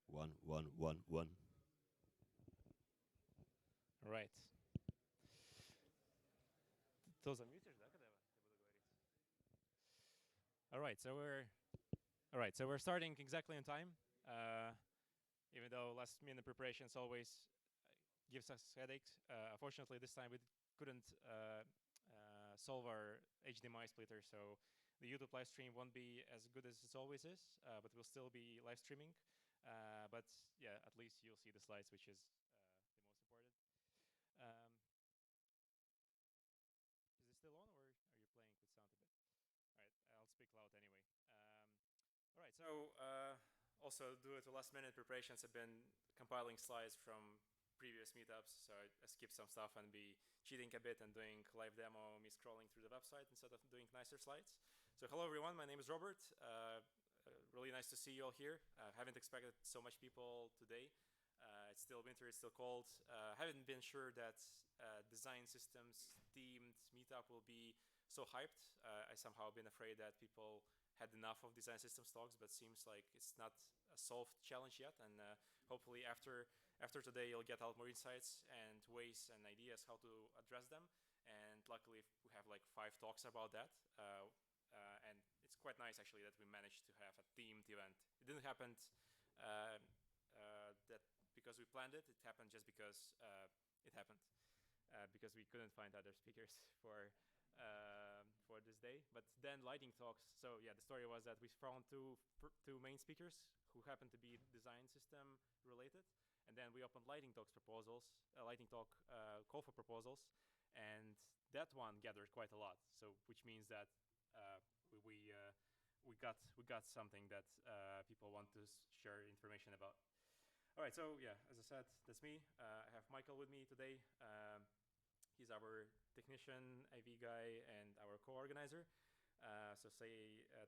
1. All right. Тоже мьютишь, да, когда я буду говорить? All right. So we're starting exactly on time. Even though last-minute preparations always gives us headaches. Unfortunately, this time we couldn't solve our HDMI splitter, so the YouTube live stream won't be as good as it always is, but we'll still be live streaming. But yeah, at least you'll see the slides, which is the most important. Is it still on, or are you playing with sound a bit? All right, I'll speak loud anyway. All right, so also due to last-minute preparations, I've been compiling slides from previous meetups, so I skipped some stuff and be cheating a bit and doing live demo, me scrolling through the website instead of doing nicer slides. So hello everyone, my name is Robert. Really nice to see you all here. Haven't expected so much people today. It's still winter, it's still cold. Haven't been sure that design systems themed meetup will be so hyped. I somehow been afraid that people had enough of design systems talks, but seems like it's not a solved challenge yet. And hopefully after today, you'll get out more insights and ways and ideas how to address them. And luckily, we have like 5 talks about that. And it's quite nice actually that we managed to have a themed event. It didn't happen that because we planned it. It happened just because it happened. Because we couldn't find other speakers for this day. But then lighting talks. So yeah, the story was that we found two main speakers who happened to be design system related. And then we opened lighting talks proposals, lighting talk call for proposals. And that one gathered quite a lot. So which means that we got something that people want to share information about. All right, so yeah, as I said, that's me. I have Michael with me today. He's our technician, AV guy, and our co-organizer. So say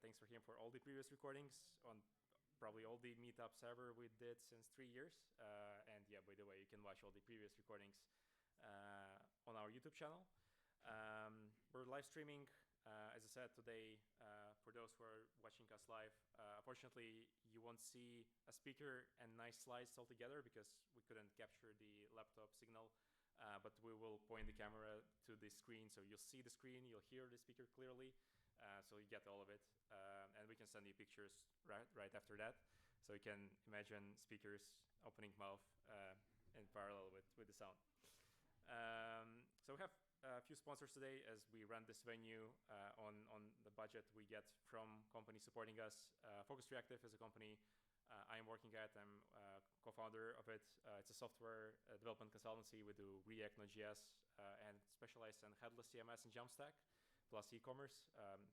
thanks for him for all the previous recordings on probably all the meetups ever we did since 3 years. And yeah, by the way, you can watch all the previous recordings on our YouTube channel. We're live streaming, as I said today, for those who are watching us live. Unfortunately, you won't see a speaker and nice slides all together because we couldn't capture the laptop signal. But we will point the camera to the screen, so you'll see the screen, you'll hear the speaker clearly, so you get all of it. And we can send you pictures right after that, so you can imagine speakers opening mouth in parallel with the sound. So we have a few sponsors today as we run this venue on the budget we get from companies supporting us. Focus Reactive is a company I'm working at. I'm co-founder of it. It's a software development consultancy. We do React.js and specialize in headless CMS and Jamstack, plus e-commerce.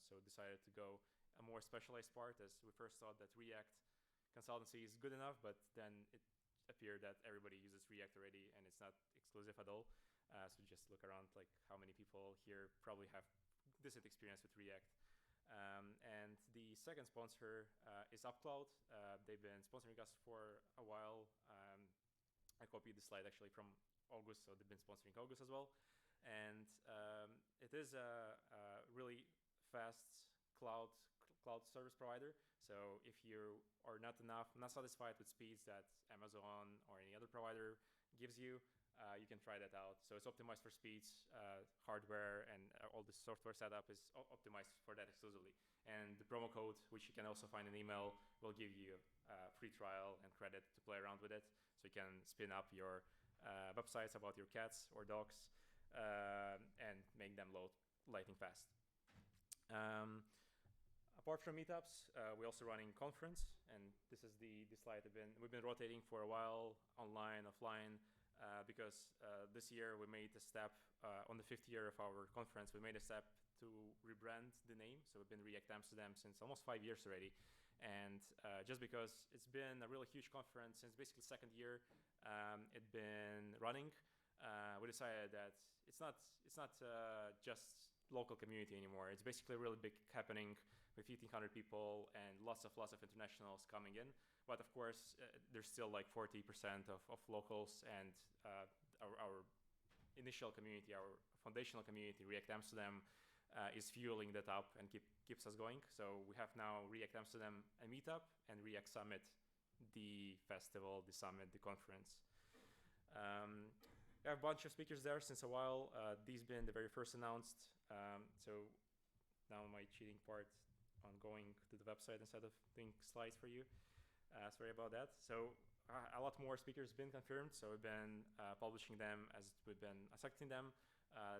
So decided to go a more specialized part as we first thought that React consultancy is good enough, but then it appeared that everybody uses React already and it's not exclusive at all. So just look around, like how many people here probably have decent experience with React. And the second sponsor is UpCloud. They've been sponsoring us for a while. I copied the slide actually from August, so they've been sponsoring August as well. And it is a really fast cloud service provider. So if you are not satisfied with speeds that Amazon or any other provider gives you, you can try that out. So it's optimized for speeds, hardware, and all the software setup is optimized for that exclusively. And the promo code, which you can also find in email, will give you a free trial and credit to play around with it. So you can spin up your websites about your cats or dogs and make them load lightning fast. Apart from meetups, we're also running conference, and this is the slide we've been rotating for a while, online, offline. Because this year we made a step on the 5th year of our conference. We made a step to rebrand the name. So we've been React Amsterdam since almost 5 years already. And just because it's been a really huge conference since basically 2nd year it's been running, we decided that it's not just local community anymore. It's basically a really big happening with 1,500 people and lots of internationals coming in. But of course, there's still like 40% of locals, and our initial community, our foundational community, React Amsterdam, is fueling that up and keeps us going. So we have now React Amsterdam a meetup and React Summit the festival, the summit, the conference. We have a bunch of speakers there since a while. These been the very first announced. So now my cheating part on going to the website instead of doing slides for you. Sorry about that. So a lot more speakers been confirmed. So we've been publishing them as we've been accepting them.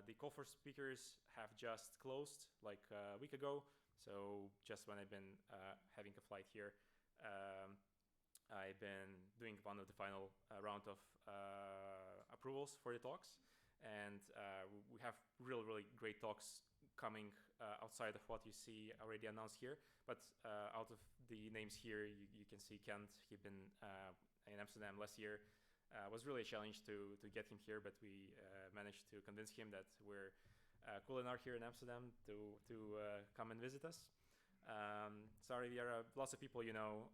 The call for speakers have just closed like a week ago. So just when I've been having a flight here, I've been doing one of the final round of approvals for the talks. And we have really great talks coming outside of what you see already announced here. But out of the names here, you can see Kent. He'd been in Amsterdam last year. Was really a challenge to get him here, but we managed to convince him that we're cool enough here in Amsterdam to come and visit us. Sorry, there are lots of people, you know.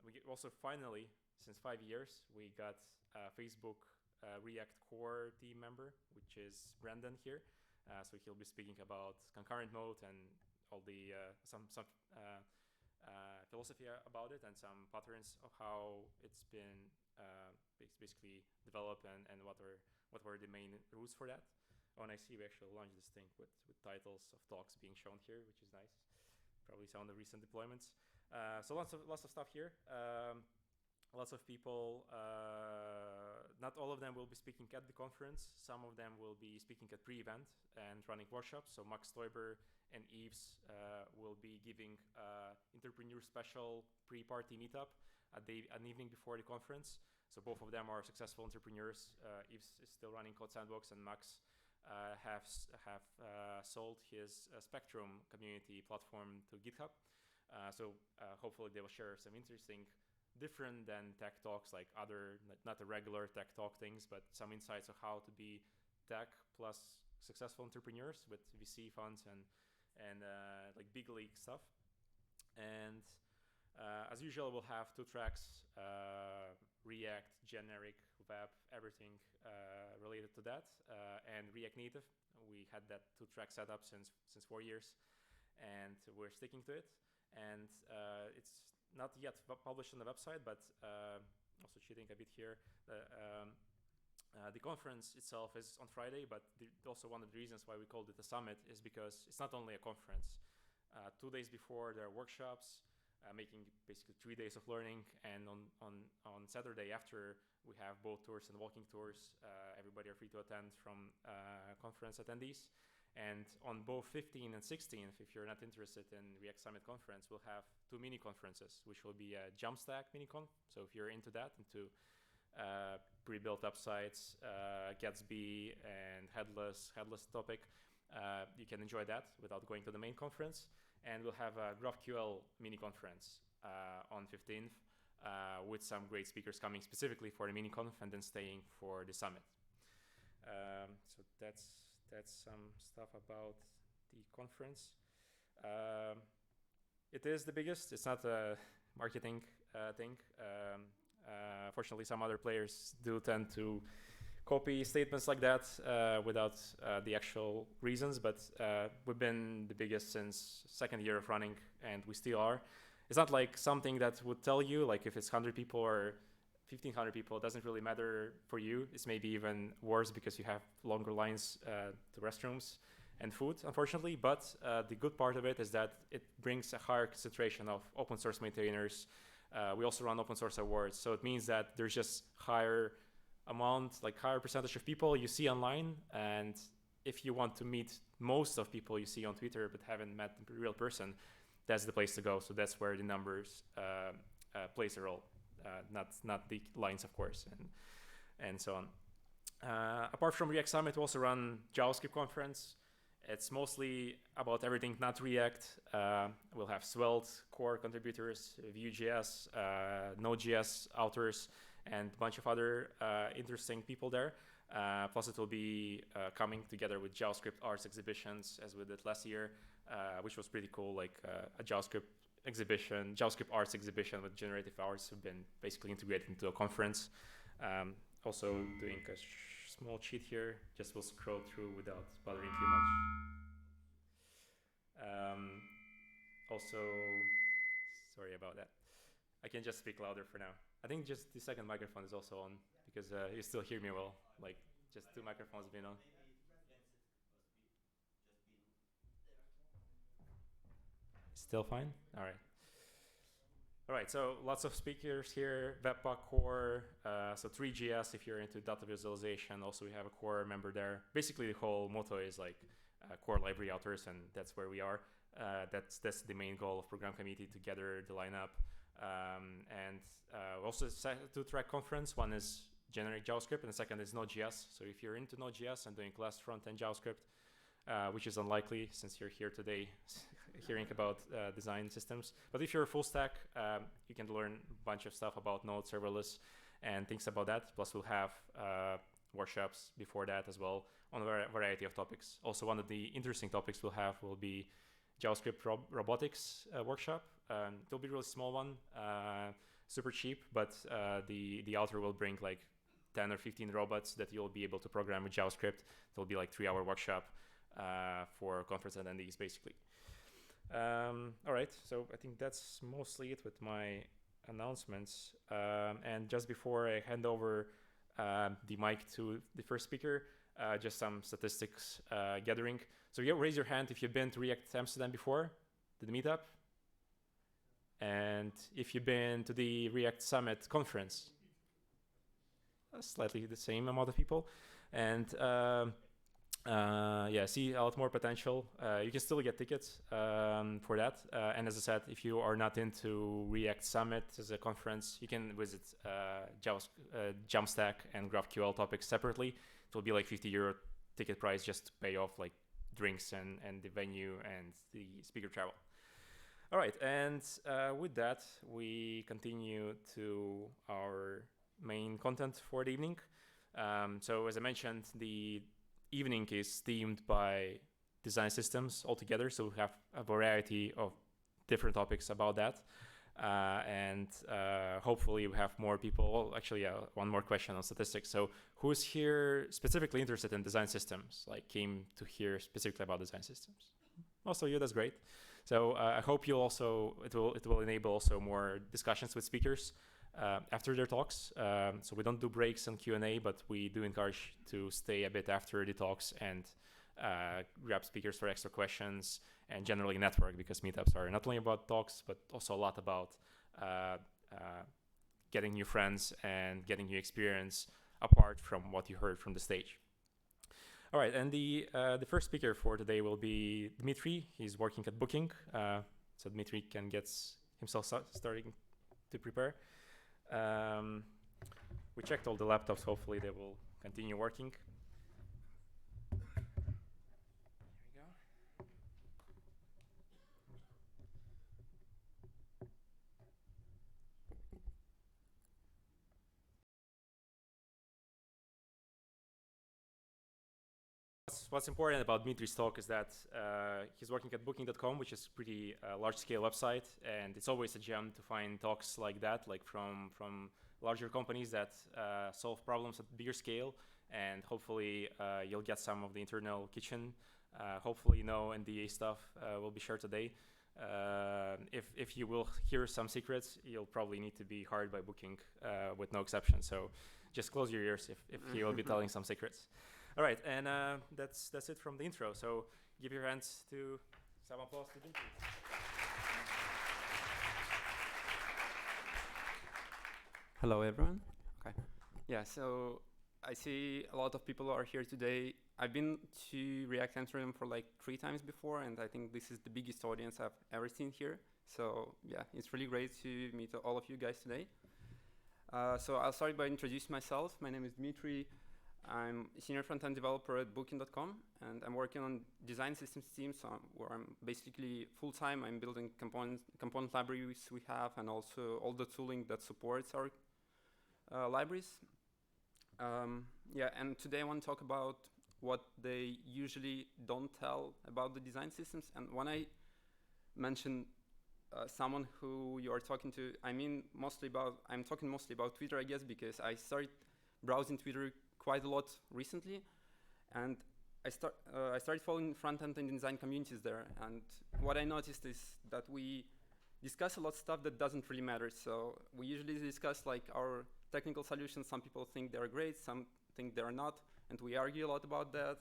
We also finally, since 5 years, we got a Facebook React core team member, which is Brandon here. So he'll be speaking about concurrent mode and all the some philosophy about it and some patterns of how it's been basically developed and what were the main roots for that. Oh, and I see we actually launched this thing with titles of talks being shown here, which is nice. Probably some of the recent deployments. So lots of stuff here. Lots of people. Not all of them will be speaking at the conference. Some of them will be speaking at pre-event and running workshops. So Max Stoiber and Yves will be giving entrepreneur special pre-party meetup an evening before the conference. So both of them are successful entrepreneurs. Yves is still running Code Sandbox, and Max have sold his Spectrum community platform to GitHub. So hopefully they will share some interesting, different than tech talks, like other, not the regular tech talk things, but some insights of how to be tech plus successful entrepreneurs with VC funds and like big league stuff. And as usual, we'll have 2 tracks, React, generic, web, everything related to that, and React Native. We had that 2-track setup since 4 years, and we're sticking to it. And it's not yet published on the website, but also cheating a bit here. The conference itself is on Friday, but also one of the reasons why we called it a summit is because it's not only a conference. 2 days before, there are workshops, making basically 3 days of learning, and on Saturday after, we have boat tours and walking tours. Everybody are free to attend from conference attendees. And on both 15th and 16th, if you're not interested in React Summit Conference, we'll have 2 mini conferences, which will be a Jamstack mini conf. So if you're into that, into pre-built websites, Gatsby and headless topic, you can enjoy that without going to the main conference. And we'll have a GraphQL mini conference on 15th with some great speakers coming specifically for the mini conf and then staying for the summit. So that's some stuff about the conference. It is the biggest. It's not a marketing thing. Fortunately, some other players do tend to copy statements like that without the actual reasons, but we've been the biggest since 2nd year of running, and we still are. It's not like something that would tell you, like if it's 100 people or 1,500 people, it doesn't really matter for you. It's maybe even worse because you have longer lines to restrooms and food, unfortunately. But the good part of it is that it brings a higher concentration of open source maintainers. We also run open source awards, so it means that there's just higher percentage of people you see online. And if you want to meet most of people you see on Twitter but haven't met the real person, that's the place to go. So that's where the numbers plays a role, not the lines, of course, and so on. Apart from React Summit, we also run JavaScript conference. It's mostly about everything not React. We'll have Svelte core contributors, Vue.js, Node.js authors, and a bunch of other interesting people there. Plus, it will be coming together with JavaScript arts exhibitions, as we did last year, which was pretty cool. Like a JavaScript exhibition, JavaScript arts exhibition with generative arts have been basically integrated into a conference. Also doing a small cheat here, just will scroll through without bothering too much. Also, sorry about that. I can just speak louder for now. I think just the second microphone is also on because you still hear me well. Like just two microphones have been on. Still fine? All right. All right, so lots of speakers here, Webpack core, so 3GS if you're into data visualization. Also, we have a core member there. Basically, the whole motto is like core library authors, and that's where we are. That's the main goal of program committee, to gather the lineup. And also a 2-track conference. One is generic JavaScript, and the second is Node.js. So if you're into Node.js and doing class front-end JavaScript, which is unlikely since you're here today hearing about design systems. But if you're a full stack, you can learn a bunch of stuff about Node, serverless, and things about that. Plus, we'll have workshops before that as well on a variety of topics. Also, one of the interesting topics we'll have will be JavaScript robotics workshop. It'll be a really small one, super cheap, but the author will bring like 10 or 15 robots that you'll be able to program with JavaScript. It'll be like 3-hour workshop for conference attendees, basically. All right, so I think that's mostly it with my announcements. And just before I hand over the mic to the first speaker, just some statistics gathering. So you raise your hand if you've been to React Amsterdam before, to the meetup. And if you've been to the React Summit conference, slightly the same amount of people. And yeah, see a lot more potential. You can still get tickets for that. And as I said, if you are not into React Summit as a conference, you can visit Jamstack and GraphQL topics separately. It will be like €50 ticket price just to pay off like drinks and the venue and the speaker travel. All right, and with that, we continue to our main content for the evening. So as I mentioned, the evening is themed by design systems altogether. So we have a variety of different topics about that. And hopefully we have more people. Actually, one more question on statistics. So who's here specifically interested in design systems, like came to hear specifically about design systems? Also you, that's great. So I hope you'll also, it will enable also more discussions with speakers after their talks. So we don't do breaks and Q&A, but we do encourage to stay a bit after the talks and grab speakers for extra questions and generally network, because meetups are not only about talks, but also a lot about getting new friends and getting new experience apart from what you heard from the stage. All right, and the first speaker for today will be Dmitry. He's working at Booking, so Dmitry can get himself starting to prepare. We checked all the laptops. Hopefully they will continue working. There we go. What's important about Dmitry's talk is that he's working at Booking.com, which is a pretty large-scale website, and it's always a gem to find talks like that, like from larger companies that solve problems at bigger scale, and hopefully you'll get some of the internal kitchen. Hopefully no NDA stuff will be shared today. If you will hear some secrets, you'll probably need to be hired by Booking with no exception. So just close your ears if he will be telling some secrets. All right, and that's it from the intro. So give your hands to some applause to Dmitry. Hello, everyone. Okay. Yeah, so I see a lot of people are here today. I've been to React Amsterdam for like 3 times before, and I think this is the biggest audience I've ever seen here. So yeah, it's really great to meet all of you guys today. So I'll start by introducing myself. My name is Dmitry. I'm a senior front-end developer at Booking.com, and I'm working on design systems teams where I'm basically full-time. I'm building component libraries we have, and also all the tooling that supports our libraries. Yeah, and today I want to talk about what they usually don't tell about the design systems. And when I mention someone who you are talking to, I'm talking mostly about Twitter, I guess, because I started browsing Twitter quite a lot recently, and I started following front-end and design communities there. And what I noticed is that we discuss a lot of stuff that doesn't really matter. So we usually discuss like our technical solutions. Some people think they're great, some think they're not, and we argue a lot about that.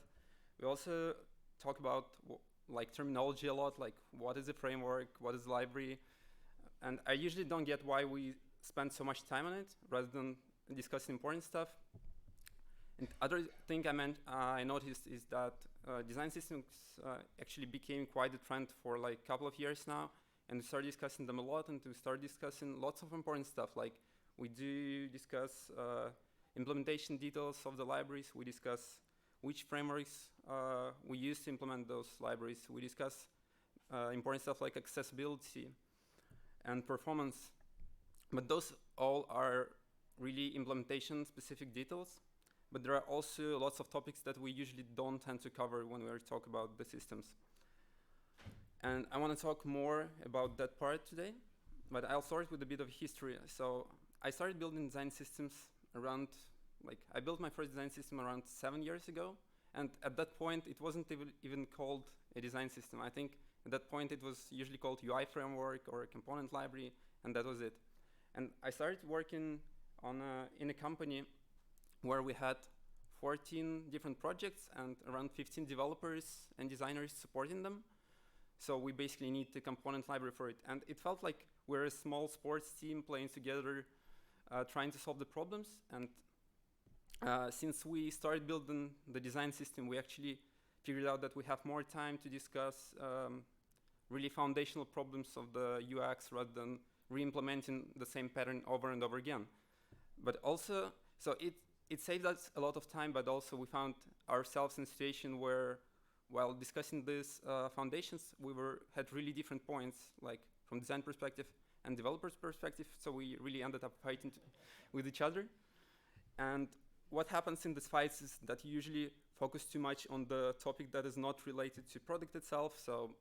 We also talk about like terminology a lot, like what is a framework, what is a library, and I usually don't get why we spend so much time on it rather than discussing important stuff. And other thing I noticed is that design systems actually became quite a trend for like a couple of years now, and we started discussing them a lot, and we started discussing lots of important stuff. Like we do discuss implementation details of the libraries. We discuss which frameworks we use to implement those libraries. We discuss important stuff like accessibility and performance. But those all are really implementation-specific details. But there are also lots of topics that we usually don't tend to cover when we talk about the systems. And I want to talk more about that part today, but I'll start with a bit of history. So I started building design systems around, like, I built my first design system around 7 years ago. And at that point, it wasn't even called a design system. I think at that point, it was usually called UI framework or a component library, and that was it. And I started working on in a company where we had 14 different projects and around 15 developers and designers supporting them. So we basically need the component library for it. And it felt like we're a small sports team playing together, trying to solve the problems. And since we started building the design system, we actually figured out that we have more time to discuss really foundational problems of the UX rather than re-implementing the same pattern over and over again. But also, so it saved us a lot of time, but also we found ourselves in a situation where, while discussing these foundations, we had really different points, like from design perspective and developer's perspective, so we really ended up fighting with each other. And what happens in these fights is that you usually focus too much on the topic that is not related to product itself, so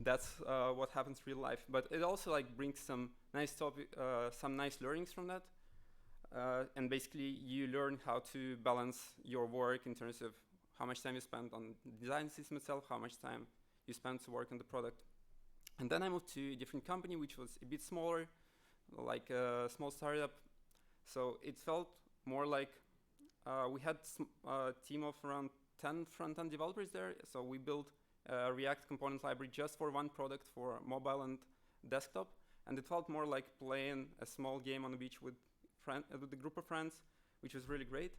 that's what happens in real life. But it also like brings some nice some nice learnings from that. And basically, you learn how to balance your work in terms of how much time you spend on the design system itself, how much time you spend to work on the product. And then I moved to a different company, which was a bit smaller, like a small startup. So it felt more like we had a team of around 10 front-end developers there. So we built a React component library just for one product for mobile and desktop. And it felt more like playing a small game on the beach with a group of friends, which was really great.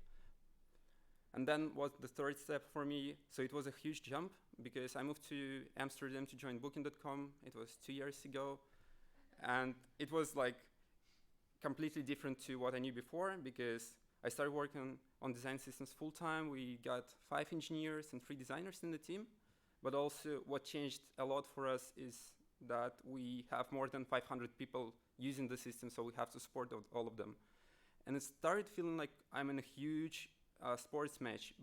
And then was the third step for me. So it was a huge jump because I moved to Amsterdam to join Booking.com. It was 2 years ago. And it was like completely different to what I knew before because I started working on design systems full time. We got 5 engineers and 3 designers in the team. But also what changed a lot for us is that we have more than 500 people using the system, so we have to support all of them. And it started feeling like I'm in a huge sports match,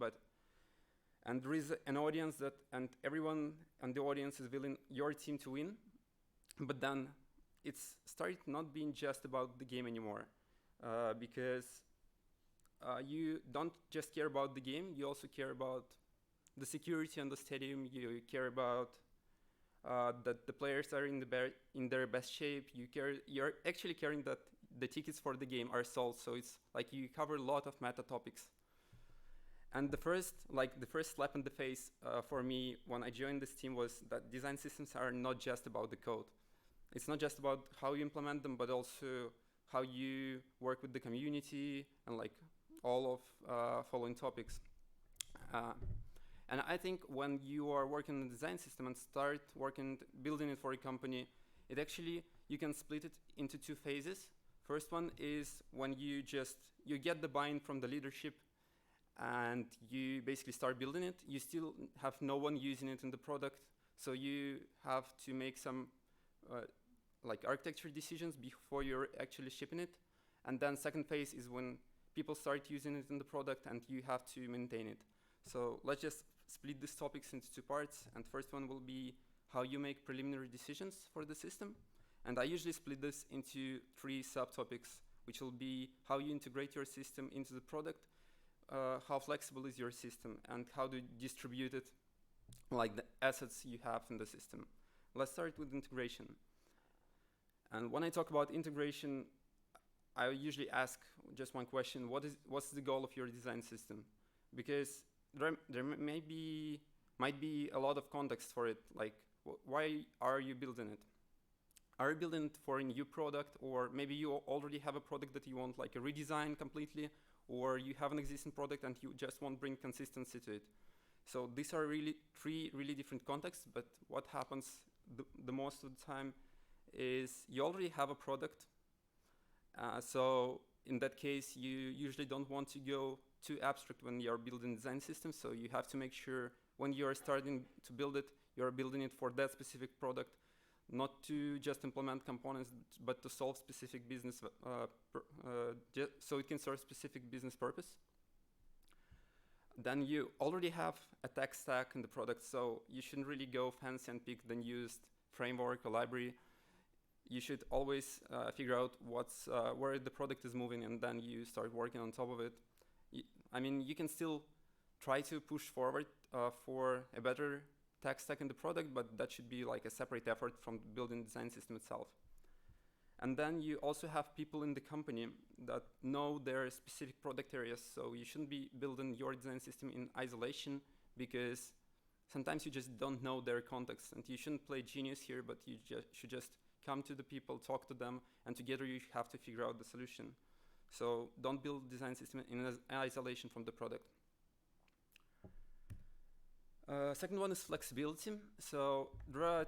and there is an audience and everyone in the audience is willing your team to win. But then it started not being just about the game anymore, because you don't just care about the game, you also care about the security on the stadium, you care about that the players are in their best shape. You're actually caring that the tickets for the game are sold. So it's like you cover a lot of meta topics. And the first slap in the face for me when I joined this team was that design systems are not just about the code. It's not just about how you implement them, but also how you work with the community and like all of following topics. And I think when you are working on the design system and start building it for a company, you can split it into 2 phases. First one is when you get the buy-in from the leadership and you basically start building it. You still have no one using it in the product, so you have to make some like architecture decisions before you're actually shipping it. And then second phase is when people start using it in the product and you have to maintain it. So let's just split these topics into 2 parts. And first one will be how you make preliminary decisions for the system. And I usually split this into 3 subtopics, which will be how you integrate your system into the product, how flexible is your system, and how to distribute it, like the assets you have in the system. let's start with integration. And when I talk about integration, I usually ask just one question: what's the goal of your design system? Because there might be a lot of context for it. Like, why are you building it? Are you building it for a new product, or maybe you already have a product that you want like a redesign completely, or you have an existing product and you just want to bring consistency to it? So these are really three really different contexts, but what happens the most of the time is you already have a product. So in that case, you usually don't want to go too abstract when you're building design systems. So you have to make sure when you're starting to build it, you're building it for that specific product, not to just implement components, but to solve specific business, so it can serve specific business purpose. Then you already have a tech stack in the product, so you shouldn't really go fancy and pick the newest framework or library. You should always figure out where the product is moving, and then you start working on top of it. I mean, you can still try to push forward for a better tech stack in the product, but that should be like a separate effort from building the design system itself. And then you also have people in the company that know their specific product areas, so you shouldn't be building your design system in isolation, because sometimes you just don't know their context, and you shouldn't play genius here, but you should just come to the people, talk to them, and together you have to figure out the solution. So don't build design system in isolation from the product. Second one is flexibility. So there are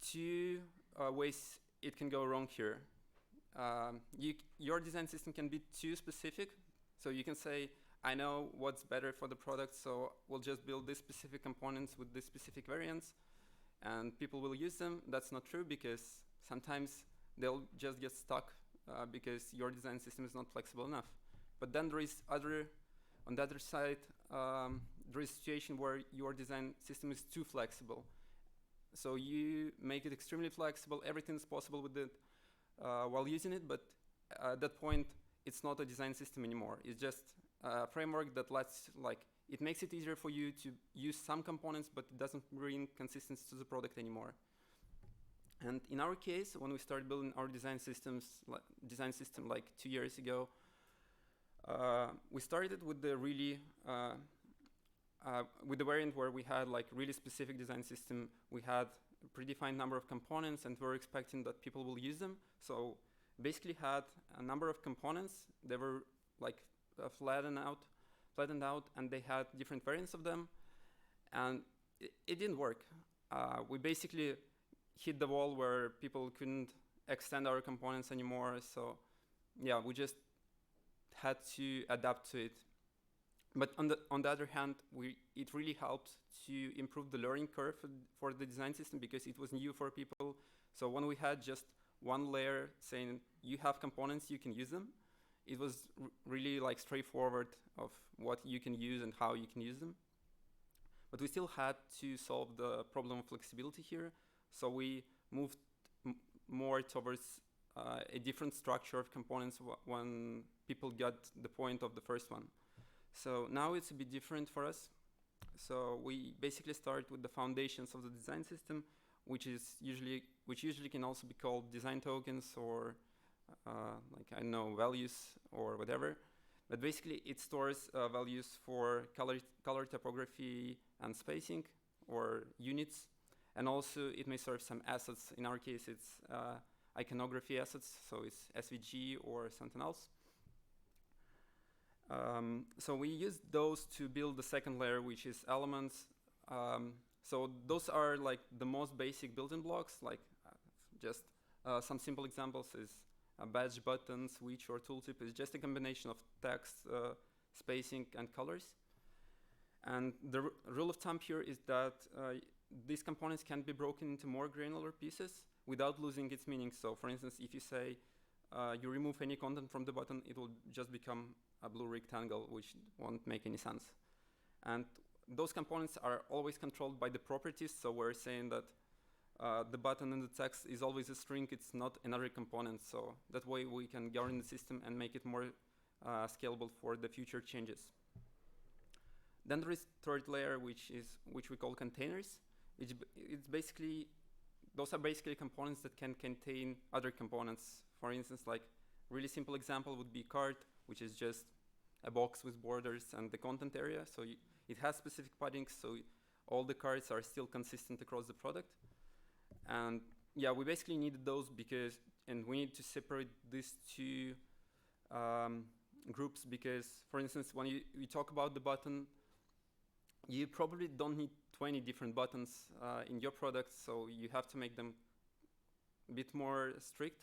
two ways it can go wrong here. Your design system can be too specific. So you can say, I know what's better for the product, so we'll just build these specific components with these specific variants, and people will use them. That's not true, because sometimes they'll just get stuck because your design system is not flexible enough. But then there is on the other side, there is a situation where your design system is too flexible. So you make it extremely flexible, everything is possible with it while using it, but at that point, it's not a design system anymore. It's just a framework that it makes it easier for you to use some components, but it doesn't bring consistency to the product anymore. And in our case, when we started building our design system like 2 years ago, we started with the variant where we had like really specific design system. We had a predefined number of components, and we were expecting that people will use them. So basically had a number of components. They were like flattened out, and they had different variants of them. And it didn't work. We basically hit the wall where people couldn't extend our components anymore. So yeah, we just had to adapt to it. But on the other hand, it really helped to improve the learning curve for the design system, because it was new for people. So when we had just one layer saying you have components, you can use them, it was really like straightforward of what you can use and how you can use them. But we still had to solve the problem of flexibility here. So we moved more towards a different structure of components when people got the point of the first one. So now it's a bit different for us. So we basically start with the foundations of the design system, which usually can also be called design tokens, or values or whatever. But basically it stores values for color typography and spacing, or units. And also it may serve some assets. In our case, it's iconography assets, so it's SVG or something else. So we use those to build the second layer, which is elements. So those are like the most basic building blocks, like just some simple examples is a badge button, switch, or tooltip is just a combination of text, spacing, and colors. And the rule of thumb here is that these components can be broken into more granular pieces without losing its meaning. So for instance, if you say you remove any content from the button, it will just become a blue rectangle, which won't make any sense. And those components are always controlled by the properties. So we're saying that the button in the text is always a string, it's not another component. So that way we can govern the system and make it more scalable for the future changes. Then there is third layer, which we call containers. It's basically those are basically components that can contain other components. For instance, like really simple example would be cart, which is just a box with borders and the content area. So it has specific paddings, so all the cards are still consistent across the product. And yeah, we basically needed those because, and we need to separate these two groups because, for instance, when you talk about the button, you probably don't need 20 different buttons in your product, so you have to make them a bit more strict.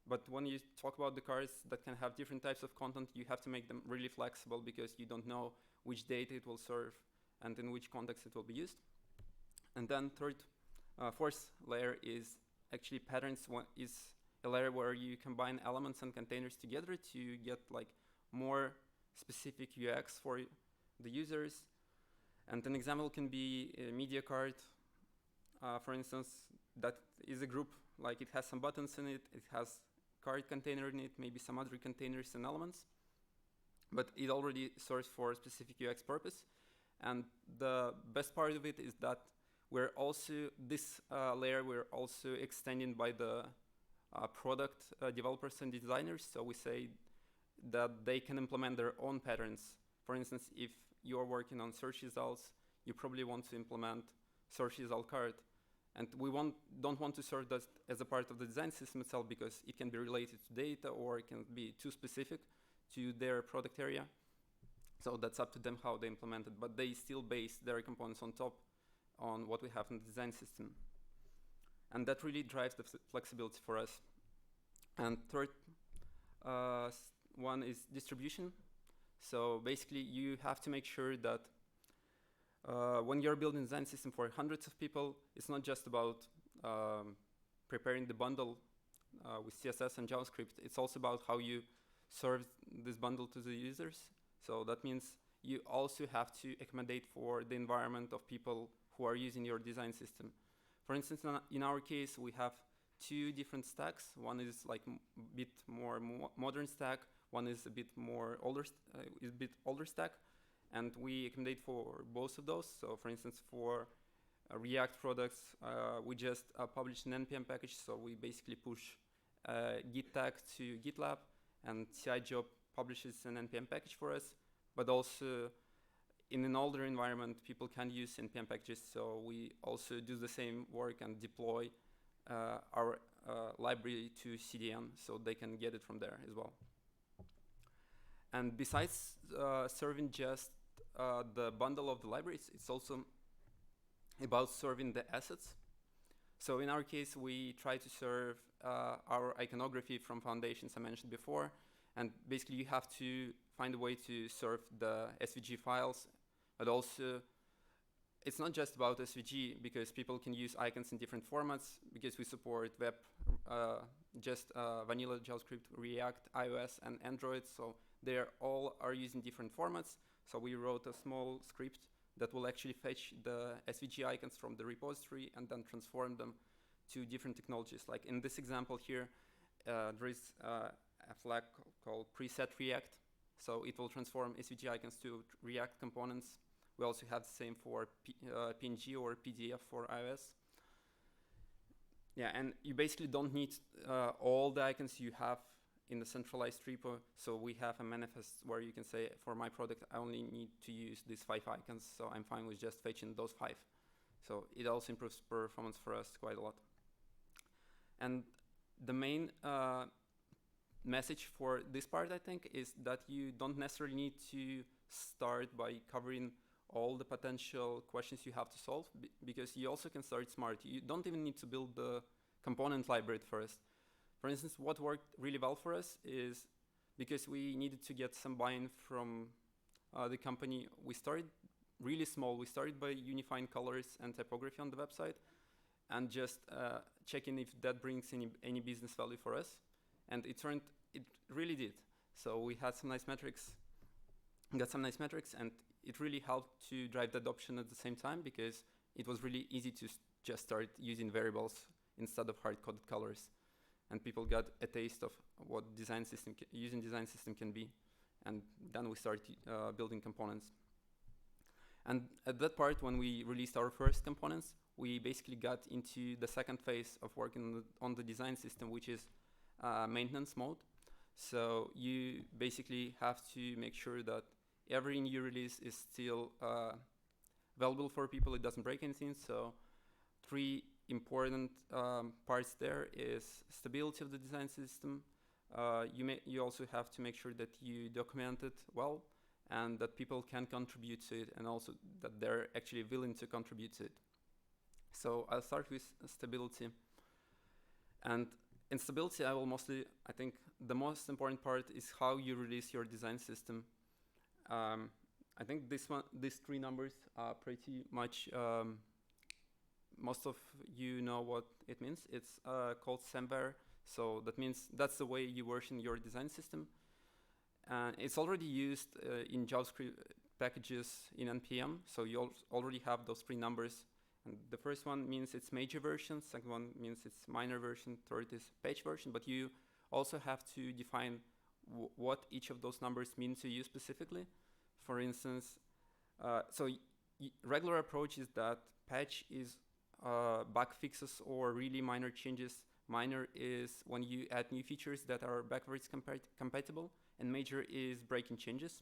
But when you talk about the cards that can have different types of content, you have to make them really flexible because you don't know which data it will serve and in which context it will be used. And then fourth layer is actually patterns. One is a layer where you combine elements and containers together to get like more specific UX for the users. And an example can be a media card, for instance, that is a group, like it has some buttons in it, it has card container in it, maybe some other containers and elements, but it already serves for a specific UX purpose. And the best part of it is that we're also, this layer, we're also extending by the product developers and designers. So we say that they can implement their own patterns. For instance, if you're working on search results, you probably want to implement search result card. And we don't want to serve that as a part of the design system itself because it can be related to data or it can be too specific to their product area. So that's up to them how they implement it, but they still base their components on top on what we have in the design system. And that really drives the flexibility for us. And third one is distribution. So basically you have to make sure that when you're building a design system for hundreds of people, it's not just about preparing the bundle with CSS and JavaScript. It's also about how you serve this bundle to the users. So that means you also have to accommodate for the environment of people who are using your design system. For instance, in our case, we have two different stacks. One is like a bit more modern stack. One is a bit more older stack. And we accommodate for both of those. So for instance, for React products, we just published an NPM package. So we basically push Git tag to GitLab, and CI job publishes an NPM package for us. But also in an older environment, people can use NPM packages. So we also do the same work and deploy our library to CDN so they can get it from there as well. And besides serving just the bundle of the libraries, it's also about serving the assets. So in our case, we try to serve our iconography from foundations I mentioned before. And basically, you have to find a way to serve the SVG files. But also, it's not just about SVG, because people can use icons in different formats, because we support web, just vanilla JavaScript, React, iOS, and Android. So they all are using different formats. So we wrote a small script that will actually fetch the SVG icons from the repository and then transform them to different technologies. Like in this example here, there is a flag called preset React. So it will transform SVG icons to React components. We also have the same for PNG or PDF for iOS. Yeah, and you basically don't need all the icons you have in the centralized repo. So we have a manifest where you can say, for my product, I only need to use these 5 icons. So I'm fine with just fetching those 5. So it also improves performance for us quite a lot. And the main message for this part, I think, is that you don't necessarily need to start by covering all the potential questions you have to solve, because you also can start smart. You don't even need to build the component library first. For instance, what worked really well for us is because we needed to get some buy-in from the company. We started really small. We started by unifying colors and typography on the website and just checking if that brings any business value for us. And it really did. So we had some nice metrics, and it really helped to drive the adoption at the same time, because it was really easy to just start using variables instead of hard-coded colors. And people got a taste of what using design system can be. And then we started building components. And at that part, when we released our first components, we basically got into the second phase of working on the design system, which is maintenance mode. So you basically have to make sure that every new release is still valuable for people, it doesn't break anything. So three important parts there is stability of the design system. You also have to make sure that you document it well and that people can contribute to it, and also that they're actually willing to contribute to it. So I'll start with stability. And in stability, I think the most important part is how you release your design system. I think these three numbers are pretty much, most of you know what it means. It's called semver. So that means that's the way you version your design system. It's already used in JavaScript packages in NPM. So you already have those three numbers. And the first one means it's major version, second one means it's minor version, third is page version, but you also have to define what each of those numbers mean to you specifically. For instance, regular approach is that patch is bug fixes or really minor changes. Minor is when you add new features that are backwards compatible, and major is breaking changes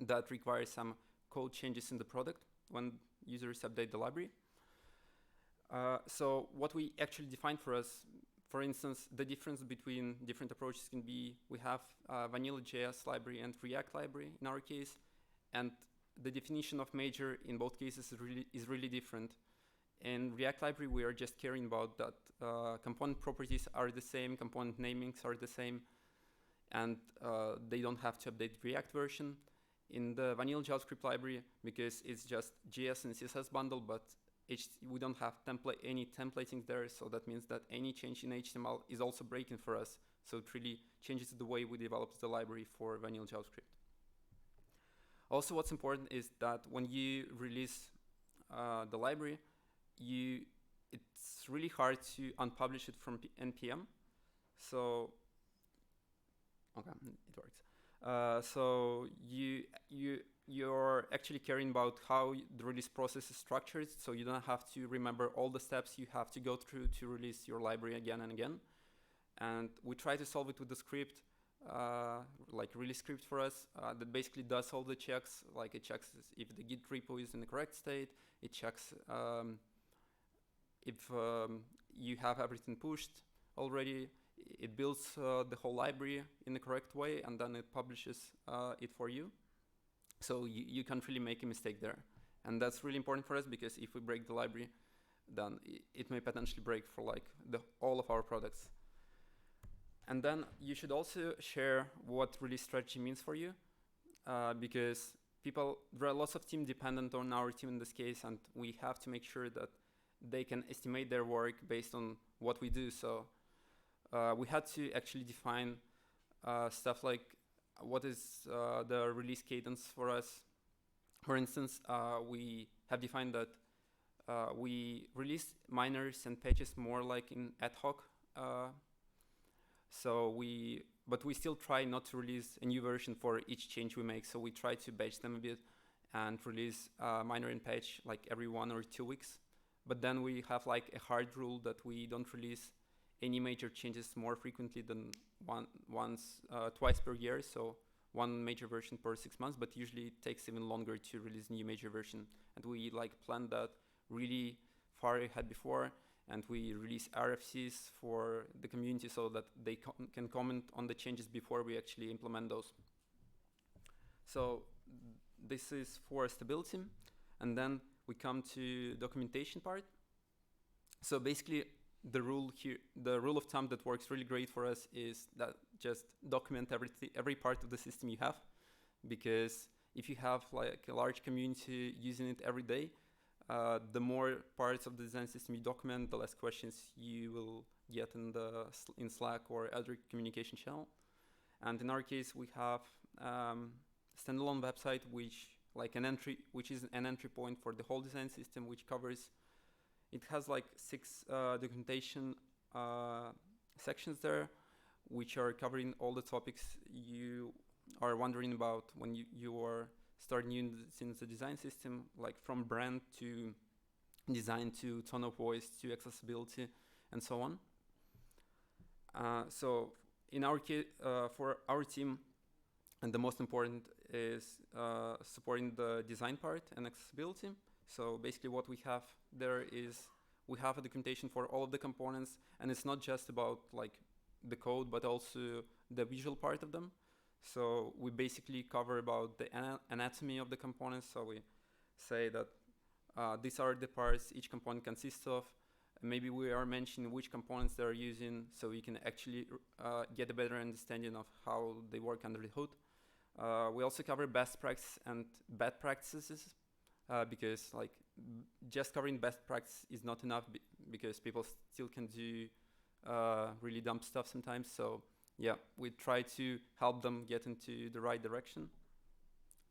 that require some code changes in the product when users update the library. So what we actually define for us, for instance, the difference between different approaches can be, we have vanilla JS library and React library in our case, and the definition of major in both cases is really different. In React library, we are just caring about that component properties are the same, component namings are the same, and they don't have to update React version. In the vanilla JavaScript library, because it's just JS and CSS bundle, but we don't have any templating there, so that means that any change in HTML is also breaking for us. So it really changes the way we develop the library for vanilla JavaScript. Also, what's important is that when you release the library, it's really hard to unpublish it from NPM. So, okay, it works. So you're actually caring about how the release process is structured, so you don't have to remember all the steps you have to go through to release your library again and again. And we try to solve it with the script, like release script for us, that basically does all the checks. Like it checks if the Git repo is in the correct state, it checks if you have everything pushed already, it builds the whole library in the correct way, and then it publishes it for you. So you can't really make a mistake there. And that's really important for us, because if we break the library, then it may potentially break for like all of our products. And then you should also share what release strategy means for you, because there are lots of teams dependent on our team in this case, and we have to make sure that they can estimate their work based on what we do. So we had to actually define stuff like what is the release cadence for us. For instance, we have defined that we release minors and patches more like in ad hoc. But we still try not to release a new version for each change we make. So we try to batch them a bit and release minor and patch like every 1 or 2 weeks. But then we have like a hard rule that we don't release any major changes more frequently than twice per year. So one major version per 6 months, but usually it takes even longer to release a new major version. And we like plan that really far ahead before, and we release RFCs for the community so that they can comment on the changes before we actually implement those. So this is for stability. And then we come to documentation part. So basically the rule of thumb that works really great for us is that just document every part of the system you have, because if you have like a large community using it every day, the more parts of the design system you document, the less questions you will get in Slack or other communication channel. And in our case, we have standalone website which is an entry point for the whole design system, which covers. It has like 6 documentation sections there, which are covering all the topics you are wondering about when you are starting in the design system, like from brand to design to tone of voice to accessibility and so on. So in our for our team, and the most important is supporting the design part and accessibility. So basically what we have there is we have a documentation for all of the components, and it's not just about like the code, but also the visual part of them. So we basically cover about the anatomy of the components. So we say that these are the parts each component consists of. Maybe we are mentioning which components they're using, so you can actually get a better understanding of how they work under the hood. We also cover best practice and bad practices, because like just covering best practice is not enough because people still can do really dumb stuff sometimes. So yeah, we try to help them get into the right direction.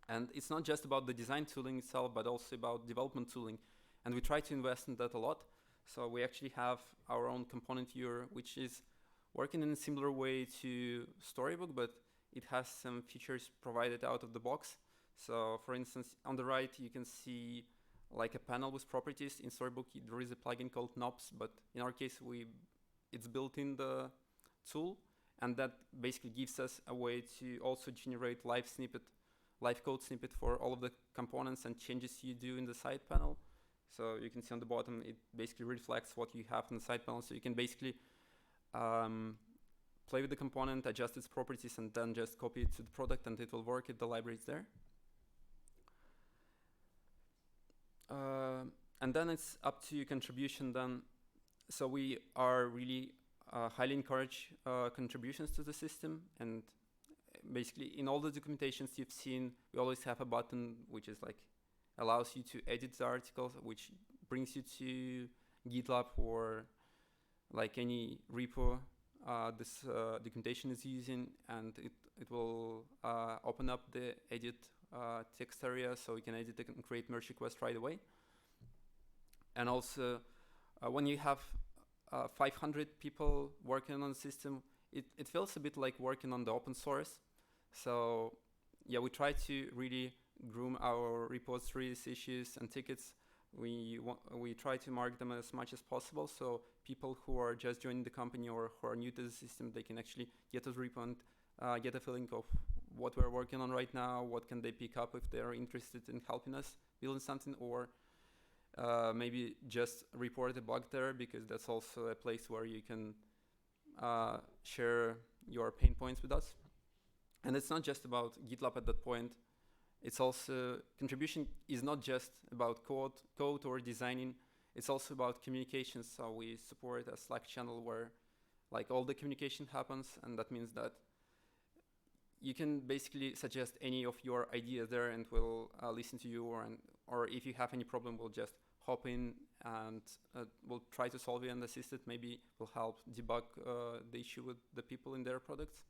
And it's not just about the design tooling itself, but also about development tooling. And we try to invest in that a lot. So we actually have our own component viewer, which is working in a similar way to Storybook, but it has some features provided out of the box. So for instance, on the right, you can see like a panel with properties. In Storybook, there is a plugin called knobs, but in our case, it's built in the tool, and that basically gives us a way to also generate live code snippet for all of the components and changes you do in the side panel. So you can see on the bottom, it basically reflects what you have in the side panel. So you can basically play with the component, adjust its properties, and then just copy it to the product, and it will work if the library is there. And then it's up to contribution then. So we are really highly encourage contributions to the system, and basically in all the documentations you've seen, we always have a button which is like allows you to edit the articles, which brings you to GitLab or like any repo this documentation is using, and it will open up the edit text area, so you can edit and create merge requests right away. And also when you have 500 people working on the system, it feels a bit like working on the open source. So yeah, we try to really groom our repositories, issues, and tickets. We try to mark them as much as possible, so people who are just joining the company or who are new to the system, they can actually get a repo and get a feeling of what we're working on right now, what can they pick up if they're interested in helping us building something, or maybe just report a bug there, because that's also a place where you can share your pain points with us. And it's not just about GitLab at that point. It's also, contribution is not just about code or designing. It's also about communications. So we support a Slack channel where like all the communication happens, and that means that you can basically suggest any of your ideas there, and we'll listen to you, or if you have any problem, we'll just hop in and we'll try to solve it and assist it. Maybe we'll help debug the issue with the people in their products.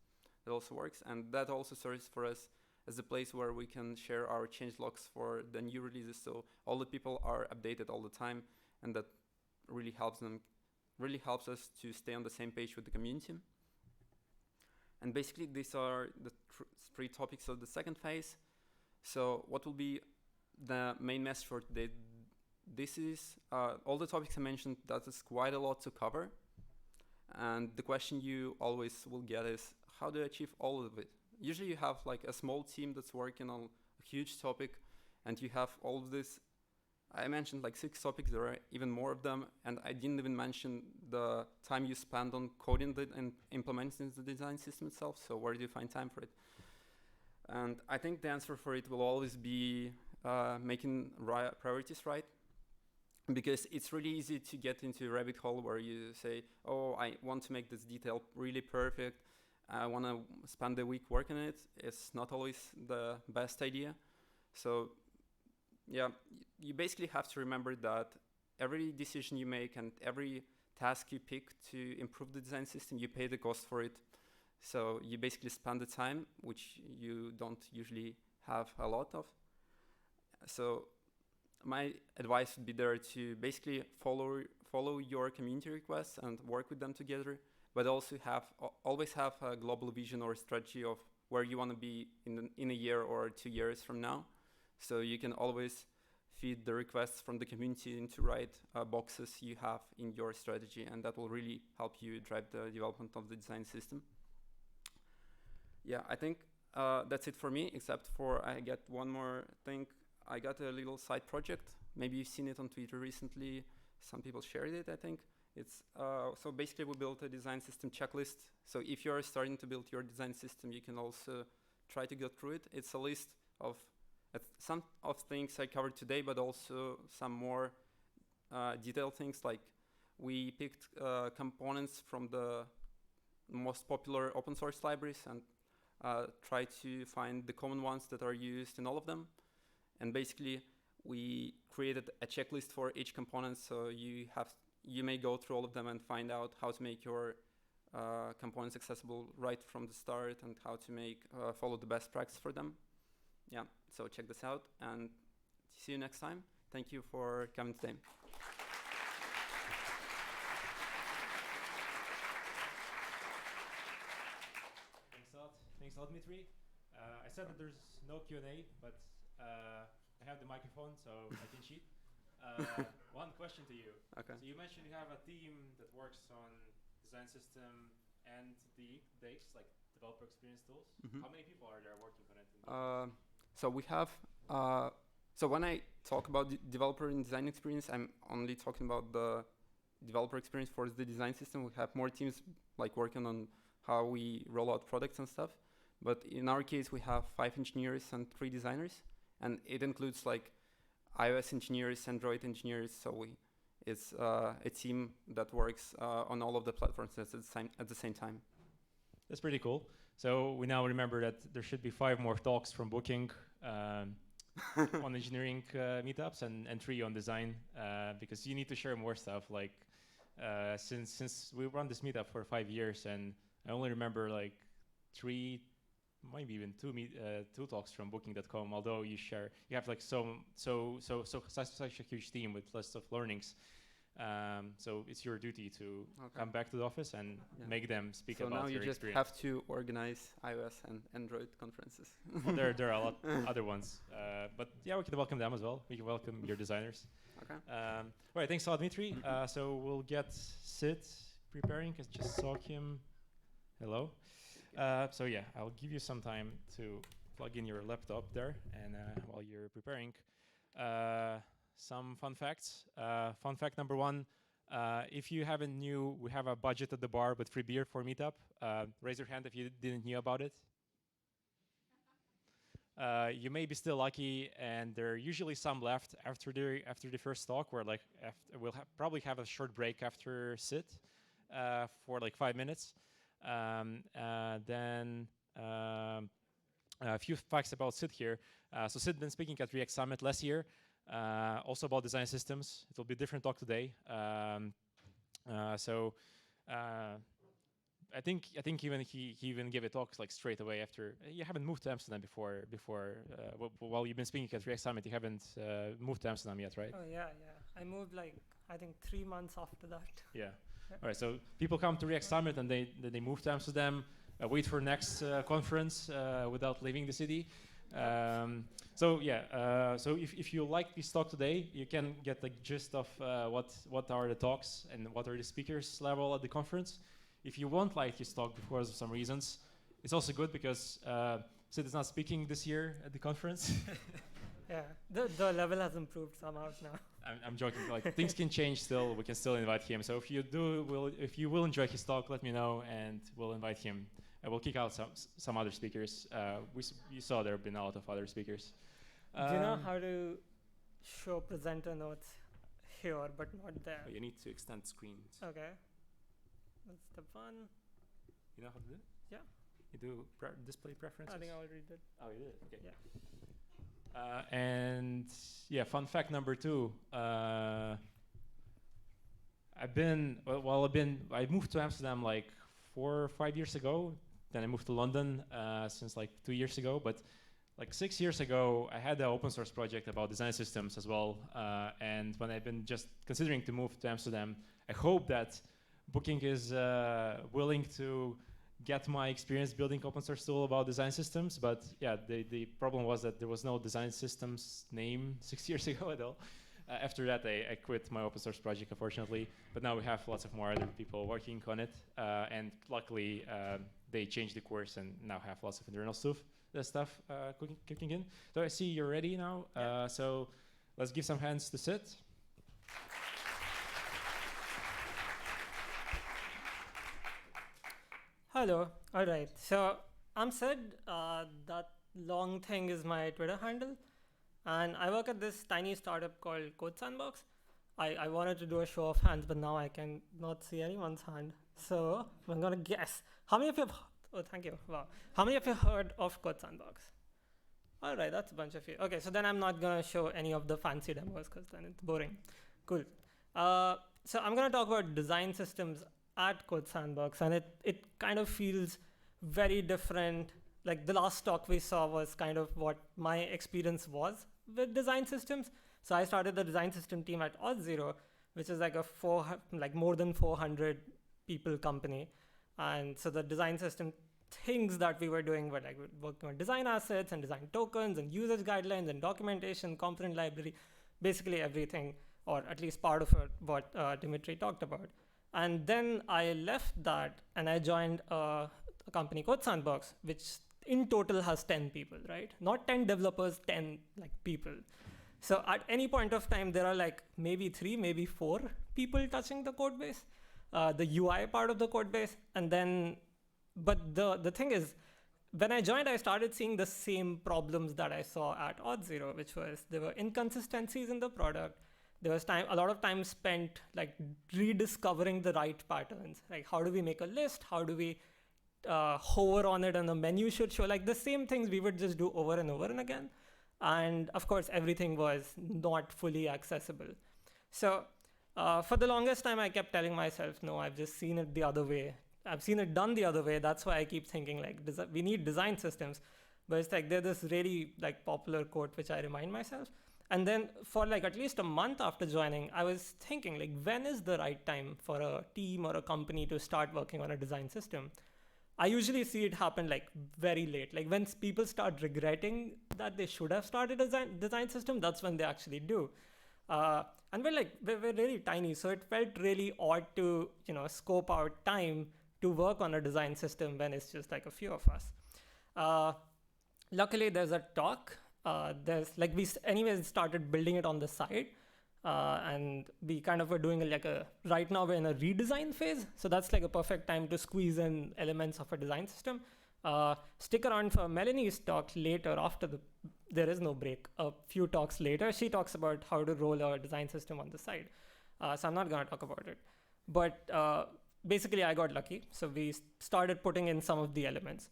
That also works, and that also serves for us as a place where we can share our change logs for the new releases, so all the people are updated all the time, and that really helps us to stay on the same page with the community. And basically these are the three topics of the second phase. So what will be the main message for today? This is all the topics I mentioned. That is quite a lot to cover, and the question you always will get is, how do you achieve all of it? Usually you have like a small team that's working on a huge topic, and you have all of this. I mentioned like 6 topics, there are even more of them, and I didn't even mention the time you spend on coding and implementing the design system itself. So where do you find time for it? And I think the answer for it will always be making priorities right, because it's really easy to get into a rabbit hole where you say, oh, I want to make this detail really perfect, I want to spend a week working on it. It's not always the best idea. So yeah, you basically have to remember that every decision you make and every task you pick to improve the design system, you pay the cost for it. So you basically spend the time, which you don't usually have a lot of. So my advice would be there to basically follow your community requests and work with them together, but also always have a global vision or strategy of where you want to be in a year or 2 years from now. So you can always feed the requests from the community into right boxes you have in your strategy, and that will really help you drive the development of the design system. Yeah, I think that's it for me, except for I got one more thing. I got a little side project. Maybe you've seen it on Twitter recently. Some people shared it, I think. It's so basically we built a design system checklist. So if you're starting to build your design system, you can also try to go through it. It's a list of some of things I covered today, but also some more detailed things. Like we picked components from the most popular open source libraries and try to find the common ones that are used in all of them. And basically, we created a checklist for each component, so you may go through all of them and find out how to make your components accessible right from the start and how to make follow the best practice for them. Yeah, so check this out and see you next time. Thank you for coming today. Thanks a lot, Dmitry. I said that there's no Q&A, but I have the microphone, so I can cheat. One question to you. Okay. So you mentioned you have a team that works on design system and the DAX, like developer experience tools. Mm-hmm. How many people are there working on it? So we have, so when I talk about developer and design experience, I'm only talking about the developer experience for the design system. We have more teams like working on how we roll out products and stuff. But in our case, we have 5 engineers and 3 designers. And it includes like iOS engineers, Android engineers. So it's a team that works on all of the platforms at the same time. That's pretty cool. So we now remember that there should be 5 more talks from Booking on engineering meetups and 3 on design because you need to share more stuff. Like since we run this meetup for 5 years, and I only remember like 3, maybe even 2 talks from Booking.com. Although you have like such a huge team with lots of learnings. So it's your duty to come back to the office and make them speak about your experience. So now you just have to organize iOS and Android conferences. Well, there are a lot other ones. But yeah, we can welcome them as well. We can welcome your designers. Okay. All right, thanks a lot, Dmitry. So we'll get Sid preparing. I just saw him. Hello. So yeah, I'll give you some time to plug in your laptop there, and while you're preparing, some fun facts. Fun fact number 1, if you haven't knew, we have a budget at the bar with free beer for meetup. Raise your hand if you didn't know about it. You may be still lucky, and there are usually some left after the first talk, where like we'll probably have a short break after sit for like 5 minutes. Then a few facts about Sid here. So Sid been speaking at React Summit last year, also about design systems. It will be a different talk today. I think even he even gave a talk like straight away after. You haven't moved to Amsterdam before. While you've been speaking at React Summit, you haven't moved to Amsterdam yet, right? Oh yeah. I moved like I think 3 months after that. Yeah. All right. So people come to React Summit and they move to Amsterdam, wait for next conference without leaving the city. So if you like this talk today, you can get the gist of what are the talks and what are the speakers level at the conference. If you won't like his talk because of some reasons, it's also good because Sid is not speaking this year at the conference. Yeah, the level has improved somehow now. I'm joking. Like things can change still. We can still invite him. So if you will enjoy his talk, let me know and we'll invite him. We'll kick out some other speakers. You saw there have been a lot of other speakers. Do you know how to show presenter notes here but not there? You need to extend screens. Okay. That's step 1. You know how to do it? Yeah. You do display preferences? I think I already did. Oh, you did? Okay. Yeah. And yeah, fun fact number 2. I moved to Amsterdam like 4 or 5 years ago. Then I moved to London since like 2 years ago. But like 6 years ago, I had an open source project about design systems as well. And when I've been just considering to move to Amsterdam, I hope that Booking is willing to get my experience building open source tool about design systems. But yeah, the problem was that there was no design systems name 6 years ago at all. After that, I quit my open source project, unfortunately. But now we have lots of more other people working on it. And luckily, they changed the course and now have lots of internal stuff kicking in. So I see you're ready now. So let's give some hands to Sid. Hello. All right. So I'm Sid. That long thing is my Twitter handle. And I work at this tiny startup called Code Sandbox. I wanted to do a show of hands, but now I can not see anyone's hand. So I'm going to guess. How many of you have... Oh, thank you. Wow. How many of you heard of Code Sandbox? All right, that's a bunch of you. OK, so then I'm not going to show any of the fancy demos, because then it's boring. Cool. So I'm going to talk about design systems at Code Sandbox, and it kind of feels very different. Like the last talk we saw was kind of what my experience was with design systems. So I started the design system team at Auth0, which is like a more than 400 people company. And so the design system things that we were doing were like working on design assets and design tokens and usage guidelines and documentation, component library, basically everything, or at least part of it, what Dmitry talked about. And then I left that and I joined a company called Sandbox, which in total has 10 people, right? Not 10 developers, 10 people. So at any point of time, there are like maybe 3, maybe 4 people touching the code base, the UI part of the code base. And then, but the thing is, when I joined, I started seeing the same problems that I saw at Auth0, which was there were inconsistencies in the product. There was a lot of time spent like rediscovering the right patterns. Like how do we make a list? How do we hover on it and the menu should show? Like the same things we would just do over and over and again. And of course, everything was not fully accessible. So for the longest time, I kept telling myself, no, I've just seen it the other way. I've seen it done the other way. That's why I keep thinking like we need design systems. But it's like there's this really like popular quote, which I remind myself. And then for like at least a month after joining, I was thinking like, when is the right time for a team or a company to start working on a design system? I usually see it happen like very late. Like when people start regretting that they should have started a design system, that's when they actually do. And we're really tiny. So it felt really odd to, scope out time to work on a design system when it's just like a few of us. Luckily, there's a talk. We anyways started building it on the side, and we kind of were doing right now we're in a redesign phase. So that's like a perfect time to squeeze in elements of a design system. Stick around for Melanie's talk later there is no break. A few talks later, she talks about how to roll a design system on the side. So I'm not going to talk about it. But basically, I got lucky. So we started putting in some of the elements.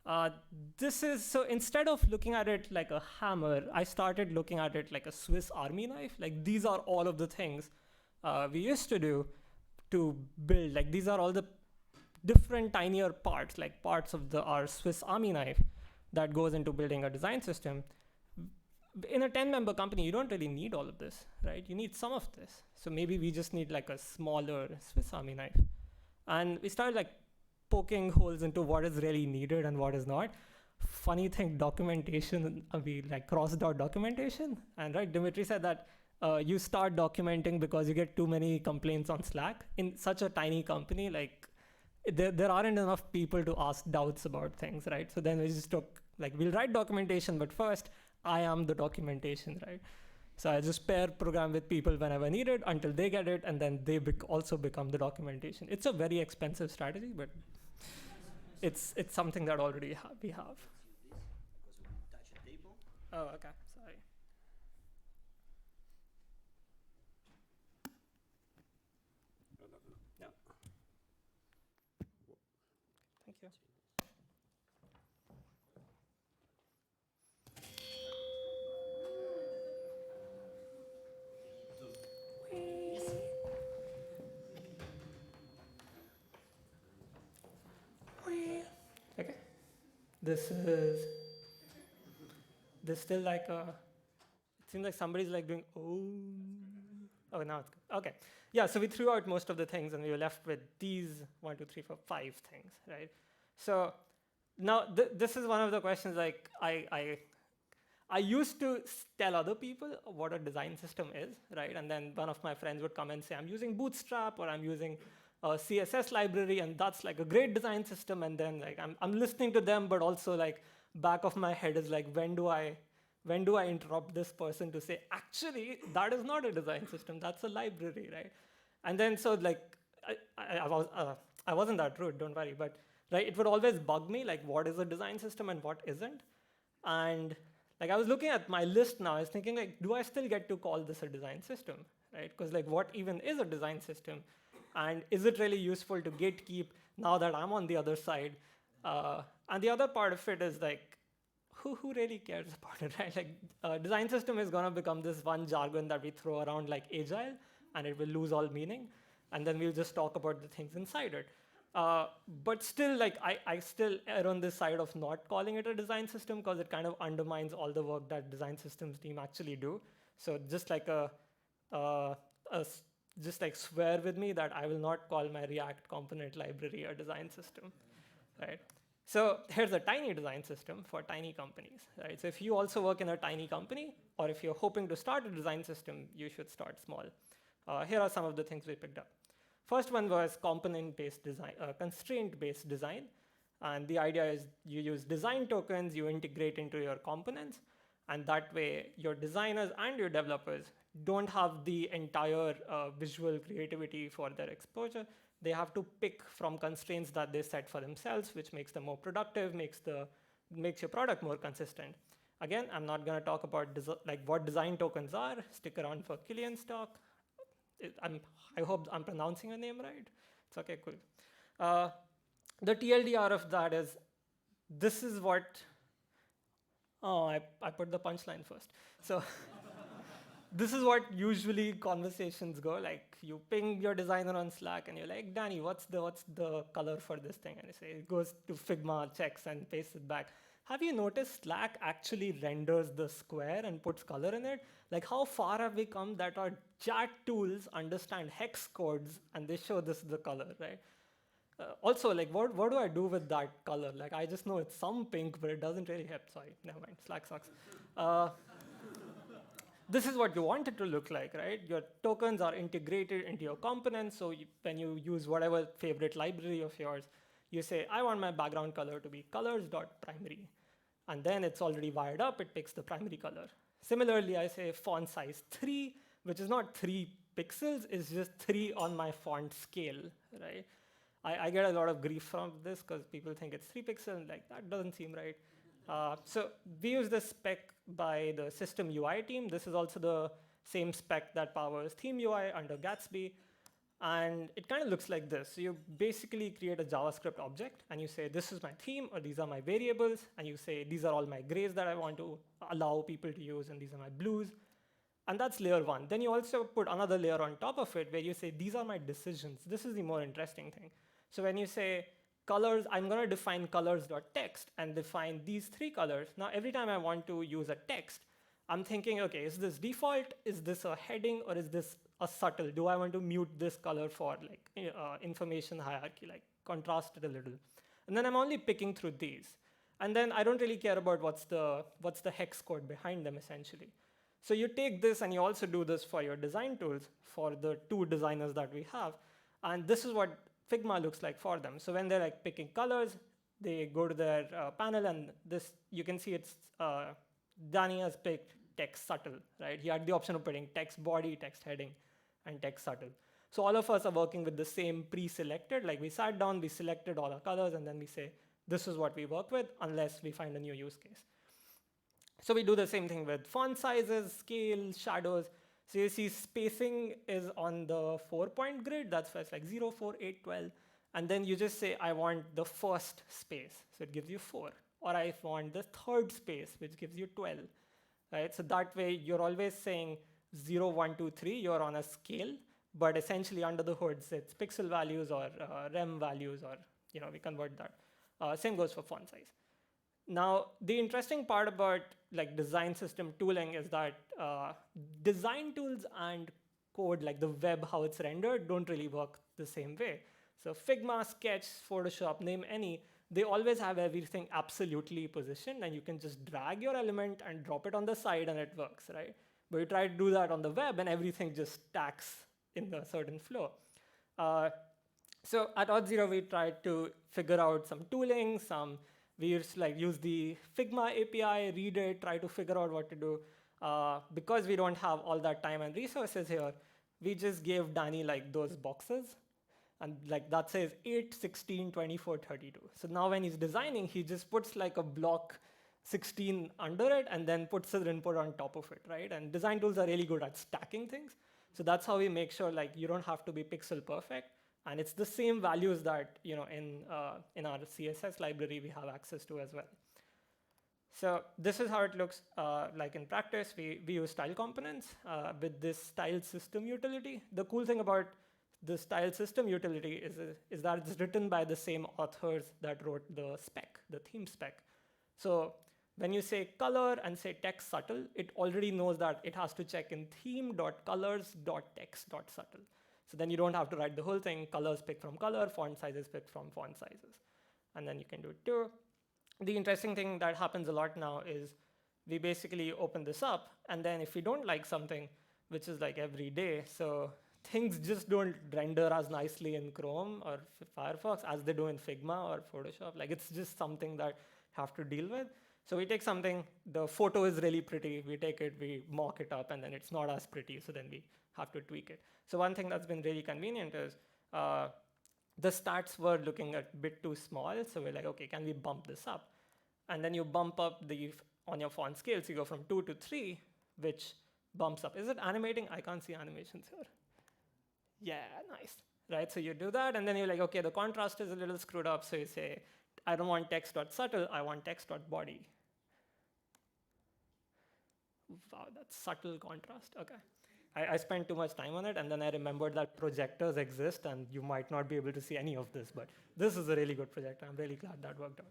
So instead of looking at it like a hammer, I started looking at it like a Swiss Army knife. Like these are all of the things we used to do to build. Like these are all the different tinier parts, like parts of our Swiss Army knife that goes into building a design system. In a 10-member company, you don't really need all of this, right? You need some of this. So maybe we just need like a smaller Swiss Army knife. And we started like poking holes into what is really needed and what is not. Funny thing, documentation, we like crossed out documentation. And right, Dmitry said that you start documenting because you get too many complaints on Slack. In such a tiny company, like there aren't enough people to ask doubts about things, right? So then we just took, like, we'll write documentation, but first I am the documentation, right? So I just pair program with people whenever needed until they get it, and then they also become the documentation. It's a very expensive strategy, but it's something that already we have. Oh, okay, sorry. Yeah. Thank you. Okay. This still like it seems like somebody's like doing oh now it's good. Okay. Yeah, so we threw out most of the things and we were left with these 1, 2, 3, 4, 5 things, right? So now this is one of the questions like I used to tell other people what a design system is, right? And then one of my friends would come and say, I'm using Bootstrap or I'm using a CSS library, and that's like a great design system. And then like I'm listening to them, but also like back of my head is like, when do I interrupt this person to say, actually, that is not a design system, that's a library, right? And then so like I wasn't that rude, don't worry, but right, it would always bug me like what is a design system and what isn't. And like I was looking at my list now, I was thinking like, do I still get to call this a design system, right? Because like what even is a design system? And is it really useful to gatekeep now that I'm on the other side? And the other part of it is like, who really cares about it, right? Like design system is gonna become this one jargon that we throw around like agile, and it will lose all meaning. And then we'll just talk about the things inside it. But still, like I still err on this side of not calling it a design system because it kind of undermines all the work that design systems team actually do. So just like just like swear with me that I will not call my React component library a design system, right? So here's a tiny design system for tiny companies, right? So if you also work in a tiny company, or if you're hoping to start a design system, you should start small. Here are some of the things we picked up. First one was component-based design, constraint-based design. And the idea is you use design tokens, you integrate into your components, and that way your designers and your developers don't have the entire visual creativity for their exposure. They have to pick from constraints that they set for themselves, which makes them more productive, makes your product more consistent. Again, I'm not going to talk about like what design tokens are. Stick around for Kilian's talk. I hope I'm pronouncing your name right. It's okay, cool. The TLDR of that is, this is what, I put the punchline first. So this is what usually conversations go. Like you ping your designer on Slack and you're like, Danny, what's the color for this thing? And you say, it goes to Figma, checks and pastes it back. Have you noticed Slack actually renders the square and puts color in it? Like how far have we come that our chat tools understand hex codes and they show this is the color, right? Also, like what do I do with that color? Like I just know it's some pink, but it doesn't really help. Sorry, never mind, Slack sucks. This is what you want it to look like, right? Your tokens are integrated into your components. So when you use whatever favorite library of yours, you say, I want my background color to be colors.primary. And then it's already wired up. It picks the primary color. Similarly, I say font size 3, which is not 3 pixels. It's just 3 on my font scale, right? I get a lot of grief from this because people think it's 3 pixels. Like, that doesn't seem right. So we use this spec by the system UI team. This is also the same spec that powers theme UI under Gatsby. And it kind of looks like this. So you basically create a JavaScript object, and you say, this is my theme, or these are my variables. And you say, these are all my grays that I want to allow people to use, and these are my blues. And that's layer 1. Then you also put another layer on top of it, where you say, these are my decisions. This is the more interesting thing. So when you say, colors, I'm going to define colors.text and define these 3 colors. Now, every time I want to use a text, I'm thinking, okay, is this default? Is this a heading? Or is this a subtle? Do I want to mute this color for like information hierarchy, like contrast it a little? And then I'm only picking through these. And then I don't really care about what's the hex code behind them, essentially. So you take this and you also do this for your design tools for the 2 designers that we have. And this is what Figma looks like for them. So when they're like picking colors, they go to their panel, and this you can see it's Danny has picked text subtle, right? He had the option of putting text body, text heading, and text subtle. So all of us are working with the same pre-selected. Like we sat down, we selected all our colors, and then we say, this is what we work with, unless we find a new use case. So we do the same thing with font sizes, scale, shadows. So you see spacing is on the 4-point grid. That's why it's like 0, 4, 8, 12. And then you just say, I want the first space. So it gives you 4. Or I want the third space, which gives you 12. Right? So that way, you're always saying 0, 1, 2, 3. You're on a scale. But essentially, under the hood, it's pixel values or rem values, or we convert that. Same goes for font size. Now, the interesting part about like design system tooling is that design tools and code, like the web, how it's rendered, don't really work the same way. So Figma, Sketch, Photoshop, name any, they always have everything absolutely positioned, and you can just drag your element and drop it on the side and it works, right? But you try to do that on the web and everything just stacks in a certain flow. So at Auth0, we tried to figure out some tooling, we used to use the Figma API, read it, try to figure out what to do. Because we don't have all that time and resources here, we just gave Danny those boxes, and that says 8, 16, 24, 32. So now when he's designing, he just puts a block 16 under it and then puts his input on top of it, right? And design tools are really good at stacking things. So that's how we make sure you don't have to be pixel perfect. And it's the same values that in our CSS library we have access to as well. So this is how it looks in practice. We use style components with this style system utility. The cool thing about the style system utility is that it's written by the same authors that wrote the spec, the theme spec. So when you say color and say text subtle, it already knows that it has to check in theme.colors.text.subtle. So then you don't have to write the whole thing, colors pick from color, font sizes pick from font sizes. And then you can do it too. The interesting thing that happens a lot now is we basically open this up, and then if we don't like something, which is every day, so things just don't render as nicely in Chrome or Firefox as they do in Figma or Photoshop. It's just something that you have to deal with. So we take something, the photo is really pretty, we take it, we mock it up, and then it's not as pretty, so then we have to tweak it. So one thing that's been really convenient is the stats were looking a bit too small, so we're okay, can we bump this up? And then you bump up on your font scales, you go from 2 to 3, which bumps up. Is it animating? I can't see animations here. Yeah, nice, right? So you do that, and then you're okay, the contrast is a little screwed up, so you say, I don't want text.subtle, I want text.body. Wow, that's subtle contrast, okay. I spent too much time on it, and then I remembered that projectors exist, and you might not be able to see any of this, but this is a really good projector. I'm really glad that worked out.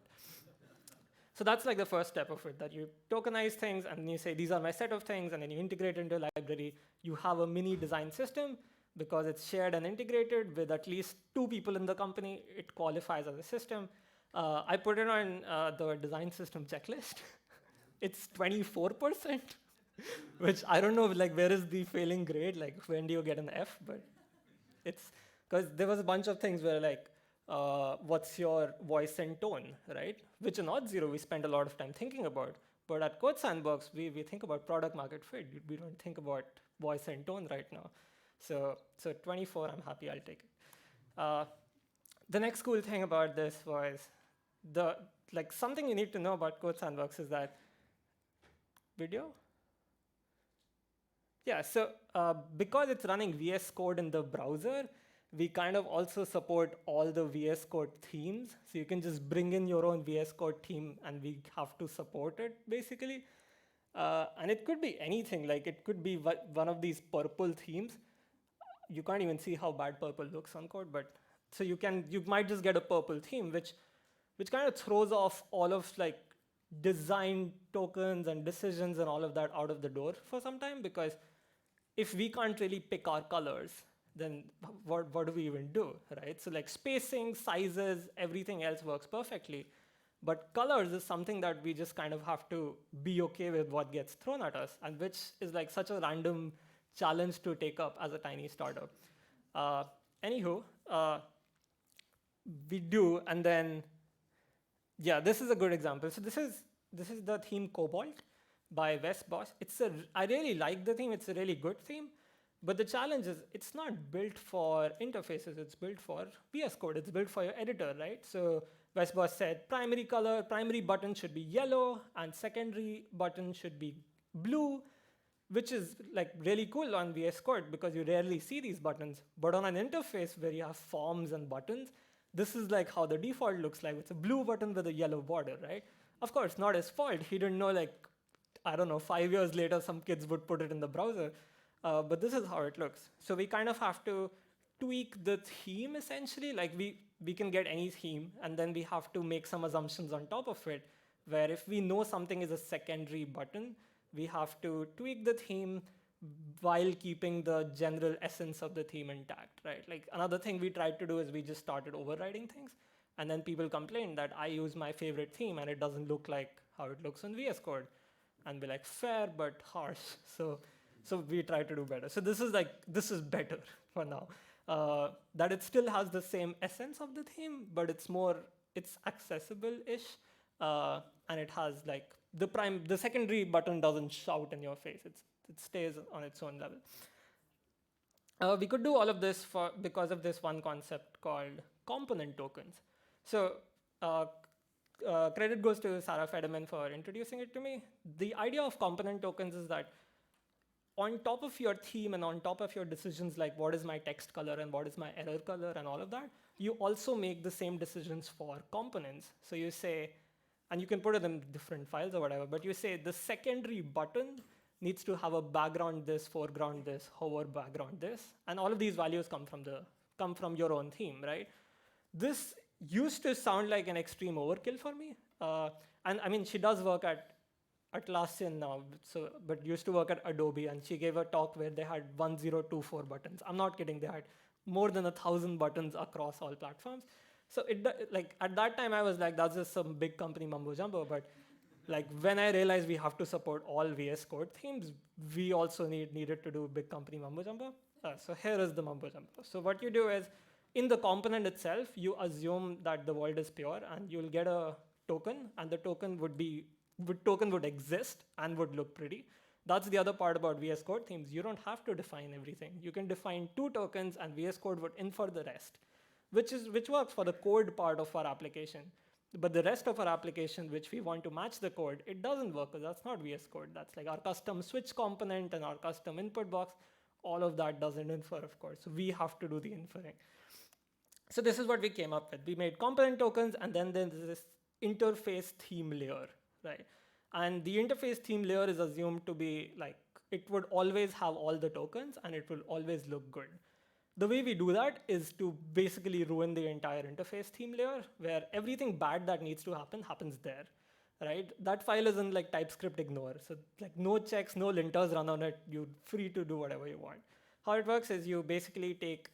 So that's the first step of it, that you tokenize things, and then you say, these are my set of things, and then you integrate into a library. You have a mini design system. Because it's shared and integrated with at least 2 people in the company, it qualifies as a system. I put it on the design system checklist. It's 24%. Which I don't know, where is the failing grade? When do you get an F? But it's because there was a bunch of things where what's your voice and tone, right? Which in Auth0 we spend a lot of time thinking about. But at Code Sandbox, we think about product market fit. We don't think about voice and tone right now. So 24, I'm happy, I'll take it. The next cool thing about this was something you need to know about Code Sandbox is that video. Yeah, so because it's running VS Code in the browser, we kind of also support all the VS Code themes. So you can just bring in your own VS Code theme, and we have to support it, basically. And it could be anything. It could be one of these purple themes. You can't even see how bad purple looks on code, but so you might just get a purple theme, which kind of throws off all of design tokens and decisions and all of that out of the door for some time, because if we can't really pick our colors, then what do we even do, right? So spacing, sizes, everything else works perfectly. But colors is something that we just kind of have to be okay with what gets thrown at us, and which is such a random challenge to take up as a tiny startup. Anywho, we do, and then, yeah, this is a good example. So this is the theme Cobalt by Wes Bosch. I really like the theme. It's a really good theme. But the challenge is it's not built for interfaces. It's built for VS Code. It's built for your editor, right? So Wes Bosch said primary button should be yellow, and secondary button should be blue, which is really cool on VS Code because you rarely see these buttons. But on an interface where you have forms and buttons, this is how the default looks like. It's a blue button with a yellow border, right? Of course, not his fault. He didn't know, I don't know, 5 years later, some kids would put it in the browser. But this is how it looks. So we kind of have to tweak the theme, essentially. We can get any theme, and then we have to make some assumptions on top of it, where if we know something is a secondary button, we have to tweak the theme while keeping the general essence of the theme intact, right? Another thing we tried to do is we just started overriding things. And then people complain that I use my favorite theme and it doesn't look like how it looks in VS Code. And be like, fair but harsh. So we try to do better. So this is better for now. That it still has the same essence of the theme, but it's accessible-ish, and it has like the secondary button doesn't shout in your face. It stays on its own level. We could do all of this because of this one concept called component tokens. So credit goes to Sarah Federman for introducing it to me. The idea of component tokens is that on top of your theme and on top of your decisions like what is my text color and what is my error color and all of that, you also make the same decisions for components. So you say, and you can put it in different files or whatever, but you say the secondary button needs to have a background this, foreground this, hover background this, and all of these values come from your own theme, right? This used to sound like an extreme overkill for me. And I mean, she does work at Atlassian now, but used to work at Adobe, and she gave a talk where they had 1024 buttons. I'm not kidding, they had more than 1,000 buttons across all platforms. So like at that time I was like, that's just some big company mumbo jumbo, but like when I realized we have to support all VS Code themes, we also needed to do big company mumbo jumbo. So here is the mumbo jumbo. So what you do is, in the component itself, you assume that the world is pure, and you'll get a token, and the token would exist and would look pretty. That's the other part about VS Code themes. You don't have to define everything. You can define 2 tokens, and VS Code would infer the rest, which works for the code part of our application. But the rest of our application, which we want to match the code, it doesn't work because that's not VS Code. That's like our custom switch component and our custom input box. All of that doesn't infer, of course. So we have to do the inferring. So this is what we came up with. We made component tokens, and then there's this interface theme layer, right? And the interface theme layer is assumed to be like, it would always have all the tokens and it will always look good. The way we do that is to basically ruin the entire interface theme layer, where everything bad that needs to happen happens there, right? That file is in like TypeScript ignore. So like no checks, no linters run on it. You're free to do whatever you want. How it works is you basically take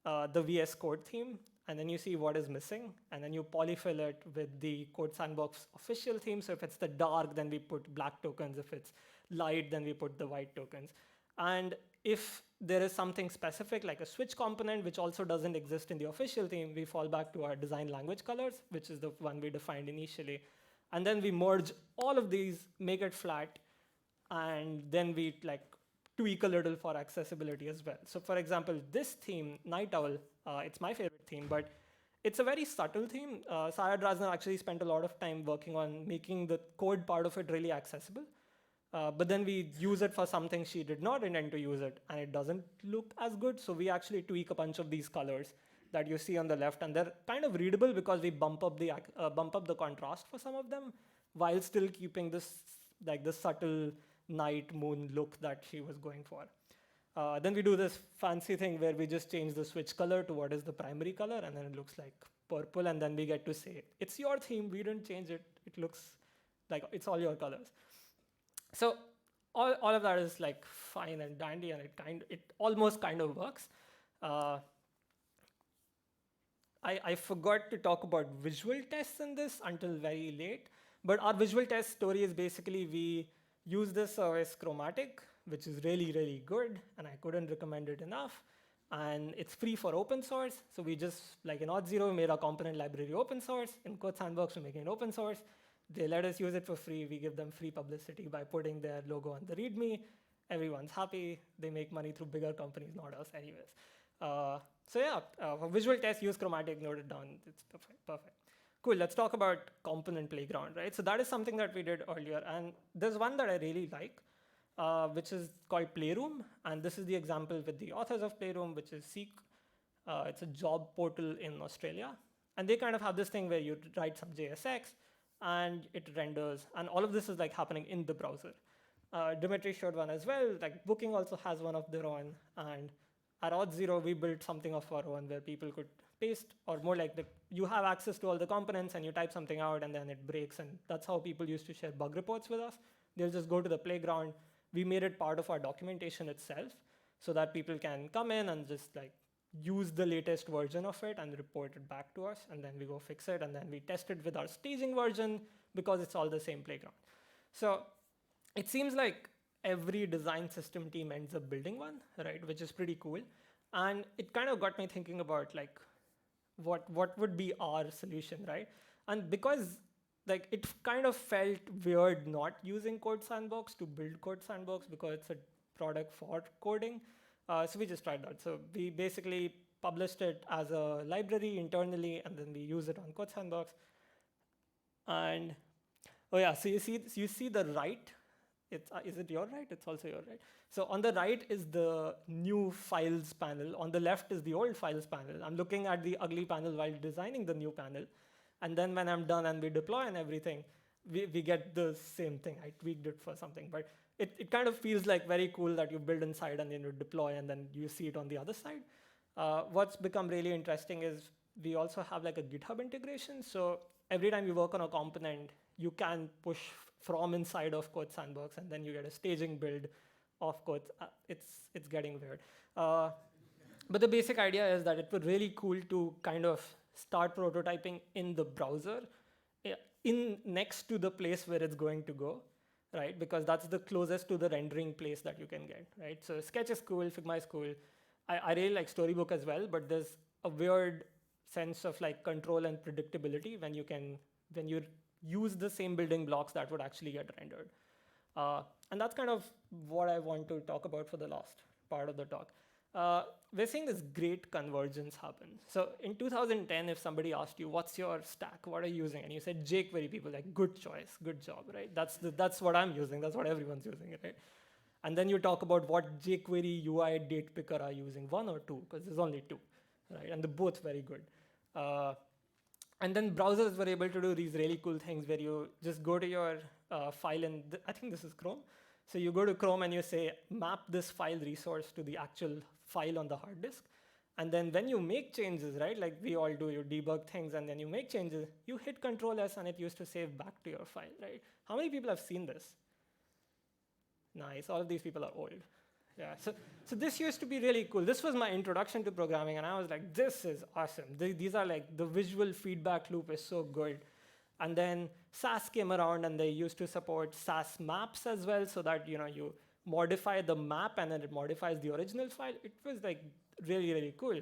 the VS Code theme, and then you see what is missing, and then you polyfill it with the Code Sandbox official theme. So if it's the dark, then we put black tokens. If it's light, then we put the white tokens. And if there is something specific, like a switch component, which also doesn't exist in the official theme, we fall back to our design language colors, which is the one we defined initially. And then we merge all of these, make it flat, and then we like tweak a little for accessibility as well. So for example, this theme, Night Owl, it's my favorite theme, but it's a very subtle theme. Sarah Drasner actually spent a lot of time working on making the code part of it really accessible. But then we use it for something she did not intend to use it, and it doesn't look as good. So we actually tweak a bunch of these colors that you see on the left, and they're kind of readable because we bump up the contrast for some of them, while still keeping this like the subtle night moon look that she was going for. Then we do this fancy thing where we just change the switch color to what is the primary color, and then it looks like purple, and then we get to say, it's your theme, we didn't change it. It looks like it's all your colors. So all of that is like fine and dandy, and it almost kind of works. I forgot to talk about visual tests in this until very late, but our visual test story is basically we use this service Chromatic, which is really, really good, and I couldn't recommend it enough. And it's free for open source. So we just, like in Auth0, we made our component library open source. In Code Sandbox, we're making it open source. They let us use it for free. We give them free publicity by putting their logo on the README. Everyone's happy. They make money through bigger companies, not us anyways. So yeah, for visual tests, use Chromatic, note it down. It's perfect. Cool, let's talk about component playground, right? So that is something that we did earlier. And there's one that I really like, which is called Playroom. And this is the example with the authors of Playroom, which is Seek. It's a job portal in Australia. And they kind of have this thing where you write some JSX, and it renders. And all of this is like happening in the browser. Dmitry showed one as well. Like Booking also has one of their own. And at Auth0, we built something of our own where people could paste, or more like you have access to all the components and you type something out and then it breaks. And that's how people used to share bug reports with us. They'll just go to the playground. We made it part of our documentation itself so that people can come in and just like use the latest version of it and report it back to us, and then we go fix it, and then we test it with our staging version because it's all the same playground. So it seems like every design system team ends up building one, right? Which is pretty cool. And it kind of got me thinking about like what would be our solution, right? And because like it kind of felt weird not using Code Sandbox to build Code Sandbox because it's a product for coding. So we just tried that. So we basically published it as a library internally, and then we use it on Code Sandbox. And oh yeah, so you see the right. Is it your right? It's also your right. So on the right is the new files panel. On the left is the old files panel. I'm looking at the ugly panel while designing the new panel. And then when I'm done and we deploy and everything, we get the same thing. I tweaked it for something, but it kind of feels like very cool that you build inside and then you deploy and then you see it on the other side. What's become really interesting is we also have like a GitHub integration. So every time you work on a component, you can push from inside of Code Sandbox, and then you get a staging build of code. It's getting weird. But the basic idea is that it would really cool to kind of start prototyping in the browser, in next to the place where it's going to go, right? Because that's the closest to the rendering place that you can get, right? So Sketch is cool, Figma is cool. I really like Storybook as well, but there's a weird sense of like control and predictability when you use the same building blocks that would actually get rendered. And that's kind of what I want to talk about for the last part of the talk. We're seeing this great convergence happen. So in 2010, if somebody asked you, what's your stack? What are you using? And you said jQuery, people like, good choice, good job, right? That's what I'm using. That's what everyone's using, right? And then you talk about what jQuery UI date picker are using, 1 or 2, because there's only 2, right? And they're both very good. And then browsers were able to do these really cool things where you just go to your file, and I think this is Chrome. So you go to Chrome and you say, map this file resource to the actual file on the hard disk. And then when you make changes, right, like we all do, you debug things, and then you make changes, you hit Control-S and it used to save back to your file, right? How many people have seen this? Nice, all of these people are old. Yeah, so this used to be really cool. This was my introduction to programming, and I was like, this is awesome. These are like, the visual feedback loop is so good. And then Sass came around, and they used to support Sass maps as well, so that you modify the map and then it modifies the original file. It was like really, really cool.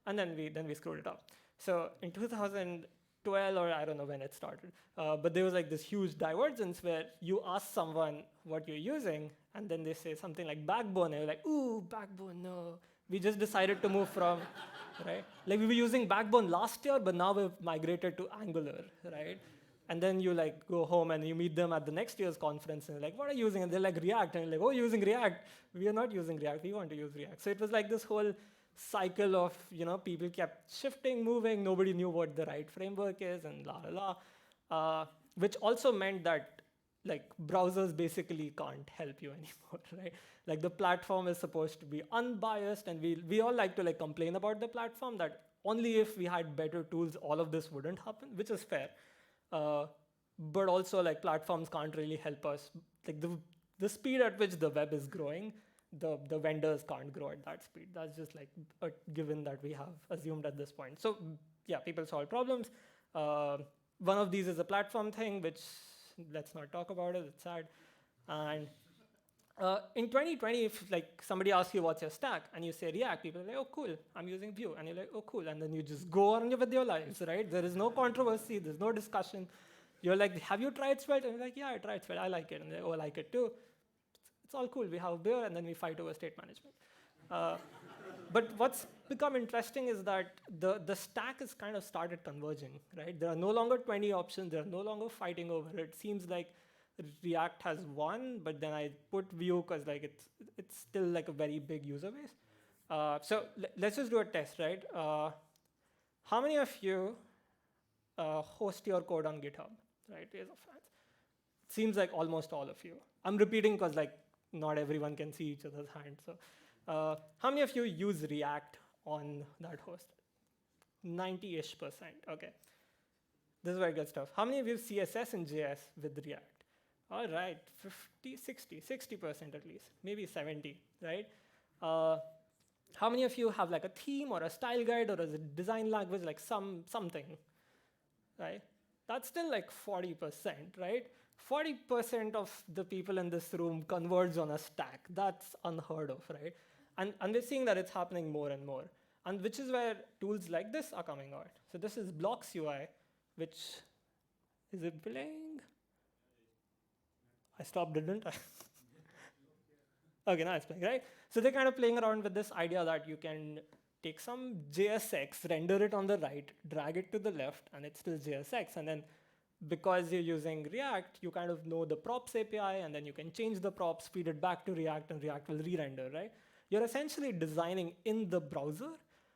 And then we screwed it up. So in 2012, or I don't know when it started, but there was like this huge divergence where you ask someone what you're using, and then they say something like Backbone, and you're like, ooh, Backbone, no. We just decided to move from, right? Like we were using Backbone last year, but now we've migrated to Angular, right? And then you like go home and you meet them at the next year's conference, and like, what are you using? And they're like, React. And you're like, oh, you're using React. We are not using React. We want to use React. So it was like this whole cycle of, people kept shifting, moving. Nobody knew what the right framework is, and which also meant that like browsers basically can't help you anymore, right? Like the platform is supposed to be unbiased, and we all like to like complain about the platform that only if we had better tools, all of this wouldn't happen, which is fair. But also like platforms can't really help us. Like the speed at which the web is growing, the vendors can't grow at that speed. That's just like a given that we have assumed at this point. So yeah, people solve problems. One of these is a platform thing, which let's not talk about it, it's sad. And in 2020, if like somebody asks you what's your stack and you say React, people are like, oh cool, I'm using Vue. And you're like, oh cool. And then you just go on with your lives, right? There is no controversy, there's no discussion. You're like, have you tried Svelte? And you're like, yeah, I tried Svelte, I like it. And they're like, oh, I like it too. It's all cool, we have a beer, and then we fight over state management. But what's become interesting is that the stack has kind of started converging, right? There are no longer 20 options, they're no longer fighting over it. It seems like React has one, but then I put Vue because like it's still like a very big user base. So let's just do a test, right? How many of you host your code on GitHub, right? Raise of hands. It seems like almost all of you. I'm repeating because like not everyone can see each other's hands. So how many of you use React on that host? 90-ish%, okay. This is very good stuff. How many of you use CSS and JS with React? All right, 50, 60% at least, maybe 70, right? How many of you have like a theme or a style guide or a design language, like something, right? That's still like 40%, right? 40% of the people in this room converge on a stack. That's unheard of, right? And we're seeing that it's happening more and more. And which is where tools like this are coming out. So this is Blocks UI, which, is it playing? I stopped, didn't I? Okay, now it's playing, right? So they're kind of playing around with this idea that you can take some JSX, render it on the right, drag it to the left, and it's still JSX. And then because you're using React, you kind of know the props API, and then you can change the props, feed it back to React, and React will re-render, right? You're essentially designing in the browser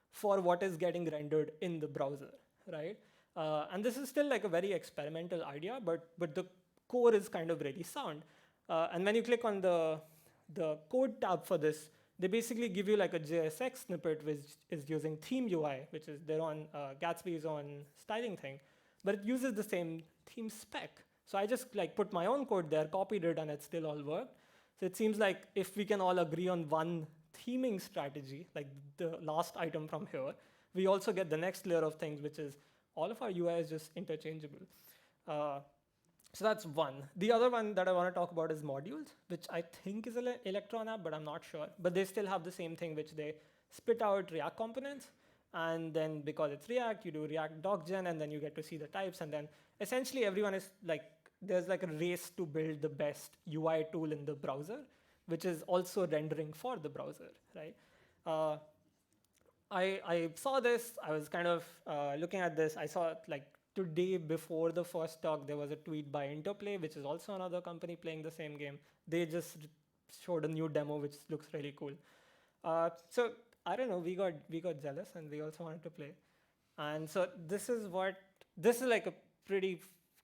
for what is getting rendered in the browser, right? And this is still like a very experimental idea, but the core is kind of really sound. And when you click on the code tab for this, they basically give you like a JSX snippet, which is using theme UI, which is their own Gatsby's own styling thing, but it uses the same theme spec. So I just like put my own code there, copied it, and it still all worked. So it seems like if we can all agree on one theming strategy, like the last item from here, we also get the next layer of things, which is all of our UI is just interchangeable. So that's one. The other one that I want to talk about is modules, which I think is an Electron app, but I'm not sure. But they still have the same thing, which they spit out React components. And then because it's React, you do React docgen, and then you get to see the types. And then essentially everyone is like, there's like a race to build the best UI tool in the browser, which is also rendering for the browser, right? I saw this. I was kind of looking at this. I saw like today before the first talk, there was a tweet by Interplay, which is also another company playing the same game. They just showed a new demo, which looks really cool. So I don't know, we got jealous and we also wanted to play. And so this is like a pretty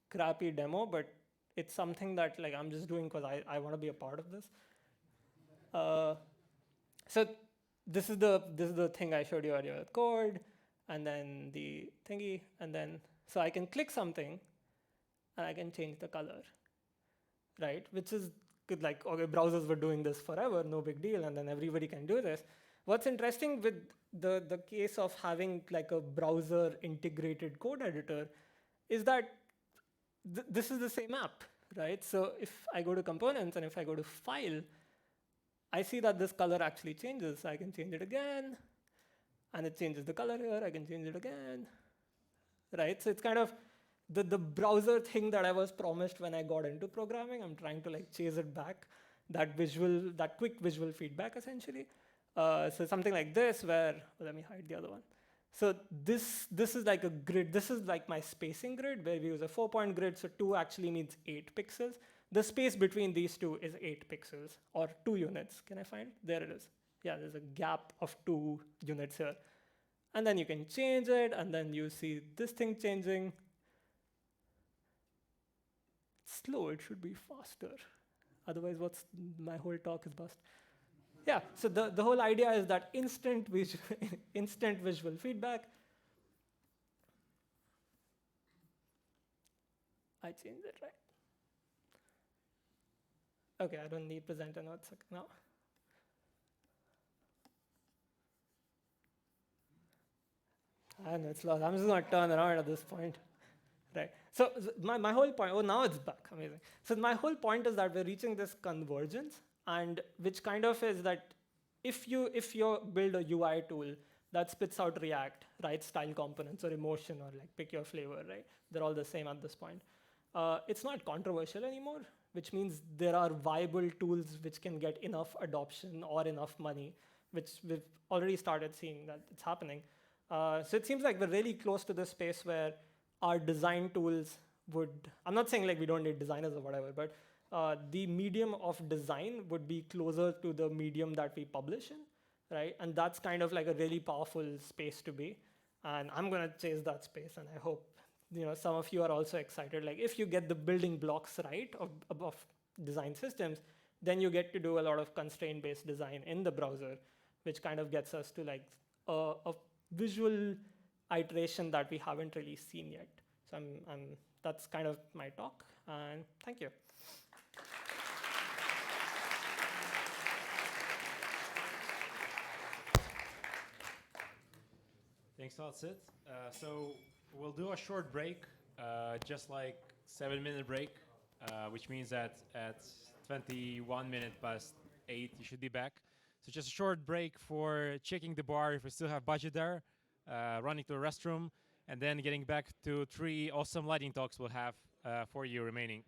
crappy demo, but it's something that like I'm just doing because I want to be a part of this. So this is the thing I showed you earlier with code, and then the thingy, and then so I can click something and I can change the color, right? Which is good, like, okay, browsers were doing this forever, no big deal, and then everybody can do this. What's interesting with the case of having like a browser integrated code editor is that this is the same app, right? So if I go to components and if I go to file, I see that this color actually changes. I can change it again, and it changes the color here. I can change it again, right? So it's kind of the browser thing that I was promised when I got into programming. I'm trying to like chase it back, that quick visual feedback essentially. So something like this where, let me hide the other one. So this is like a grid. This is like my spacing grid where we use a 4-point grid. So 2 actually means 8 pixels. The space between these two is 8 pixels or 2 units. Can I find? There it is. Yeah, there's a gap of 2 units here. And then you can change it, and then you see this thing changing. It's slow, it should be faster. Otherwise, my whole talk is bust. Yeah, so the whole idea is that instant visual feedback. I changed it, right? Okay, I don't need presenter notes now. I know it's lost. I'm just going to turn around at this point. Right. So my whole point, oh, now it's back. Amazing. So my whole point is that we're reaching this convergence, and which kind of is that if you build a UI tool that spits out React, right, style components or emotion or like pick your flavor, right? They're all the same at this point. It's not controversial anymore, which means there are viable tools which can get enough adoption or enough money, which we've already started seeing that it's happening. So it seems like we're really close to the space where our design tools I'm not saying like we don't need designers or whatever, but the medium of design would be closer to the medium that we publish in, right? And that's kind of like a really powerful space to be. And I'm going to chase that space, and I hope some of you are also excited. Like if you get the building blocks right of design systems, then you get to do a lot of constraint-based design in the browser, which kind of gets us to like a visual iteration that we haven't really seen yet. So that's kind of my talk, and thank you. Thanks a lot, Sid. So we'll do a short break, just like 7-minute break, which means that at 21 minutes past 8, you should be back. So just a short break for checking the bar if we still have budget there, running to the restroom, and then getting back to 3 awesome lighting talks we'll have for you remaining.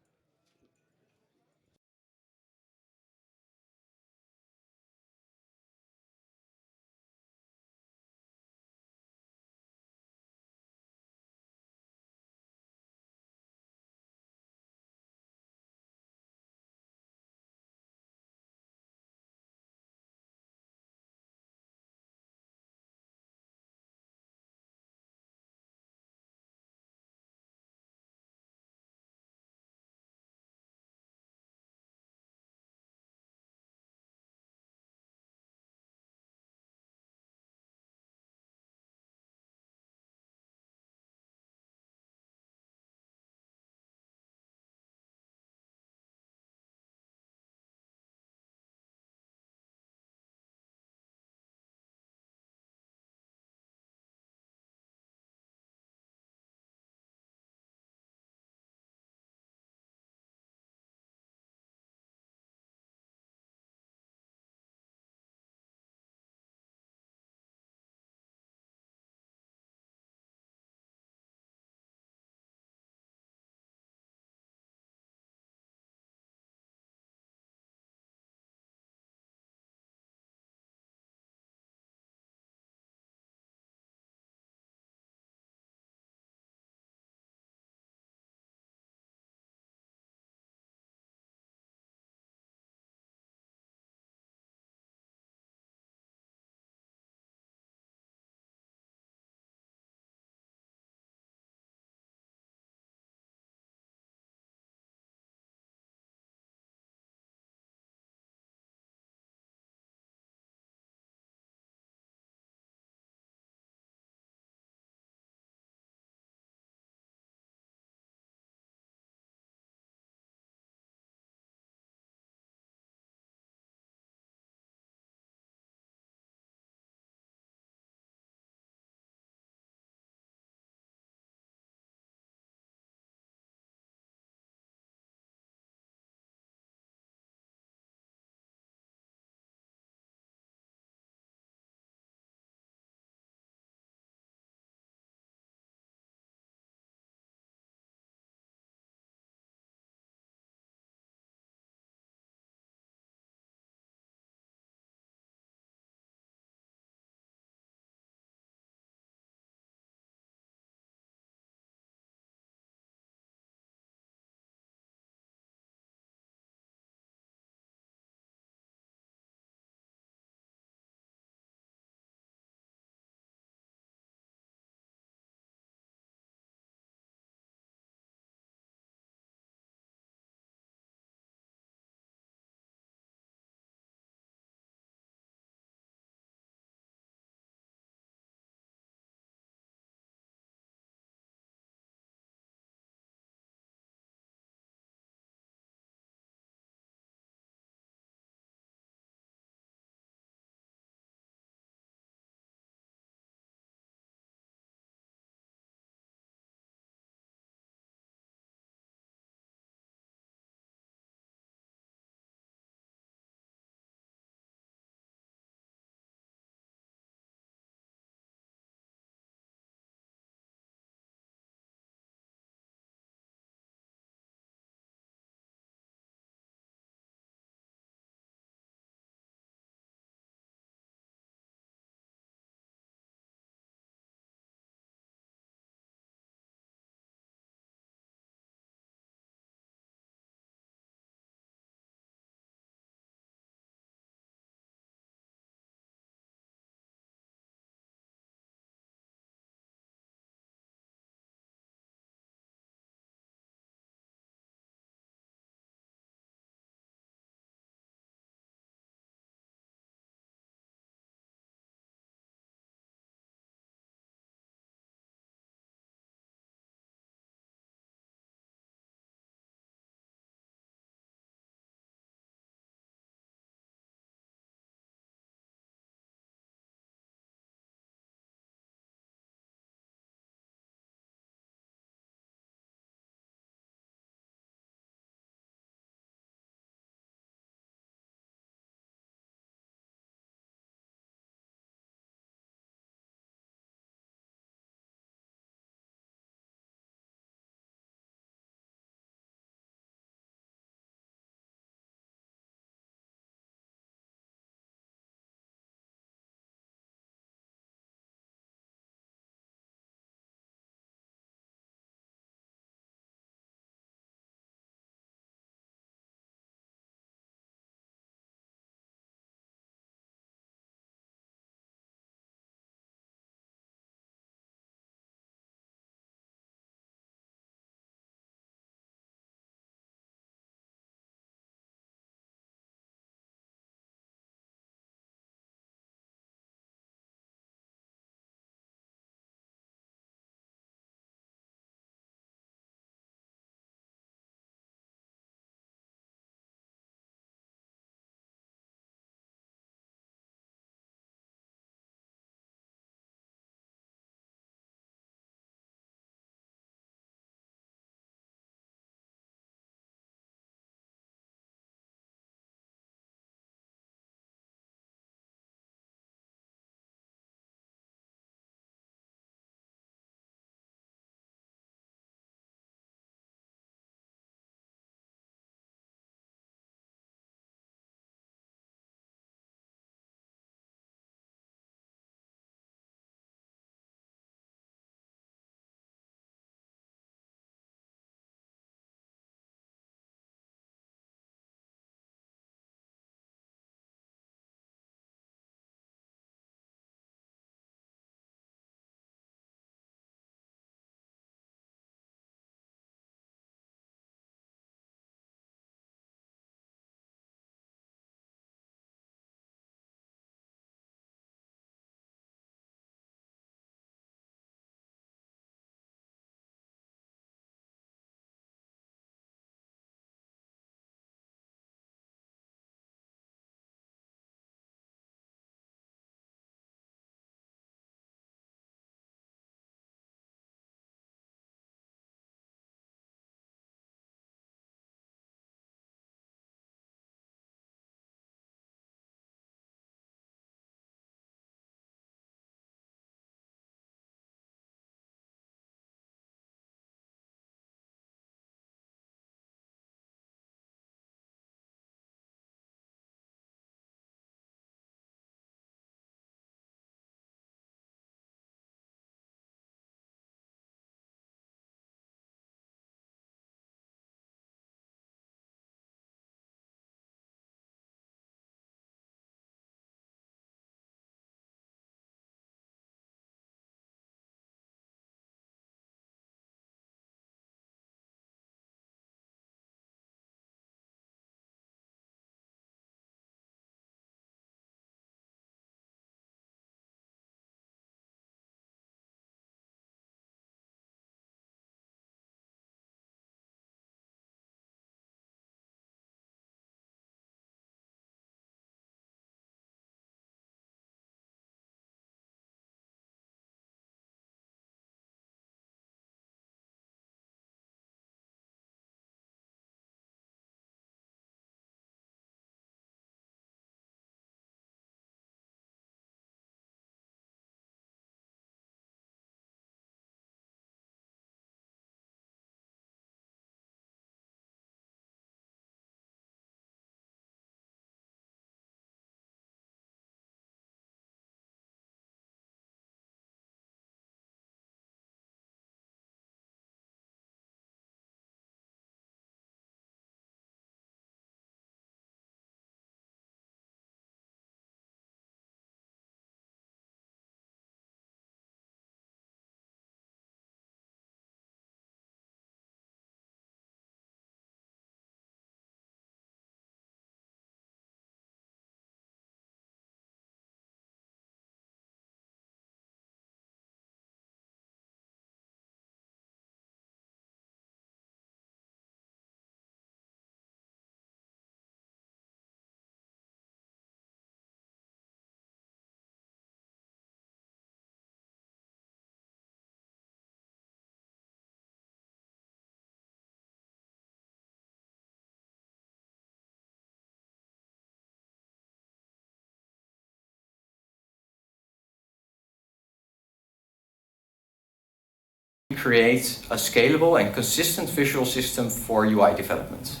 create a scalable and consistent visual system for UI development.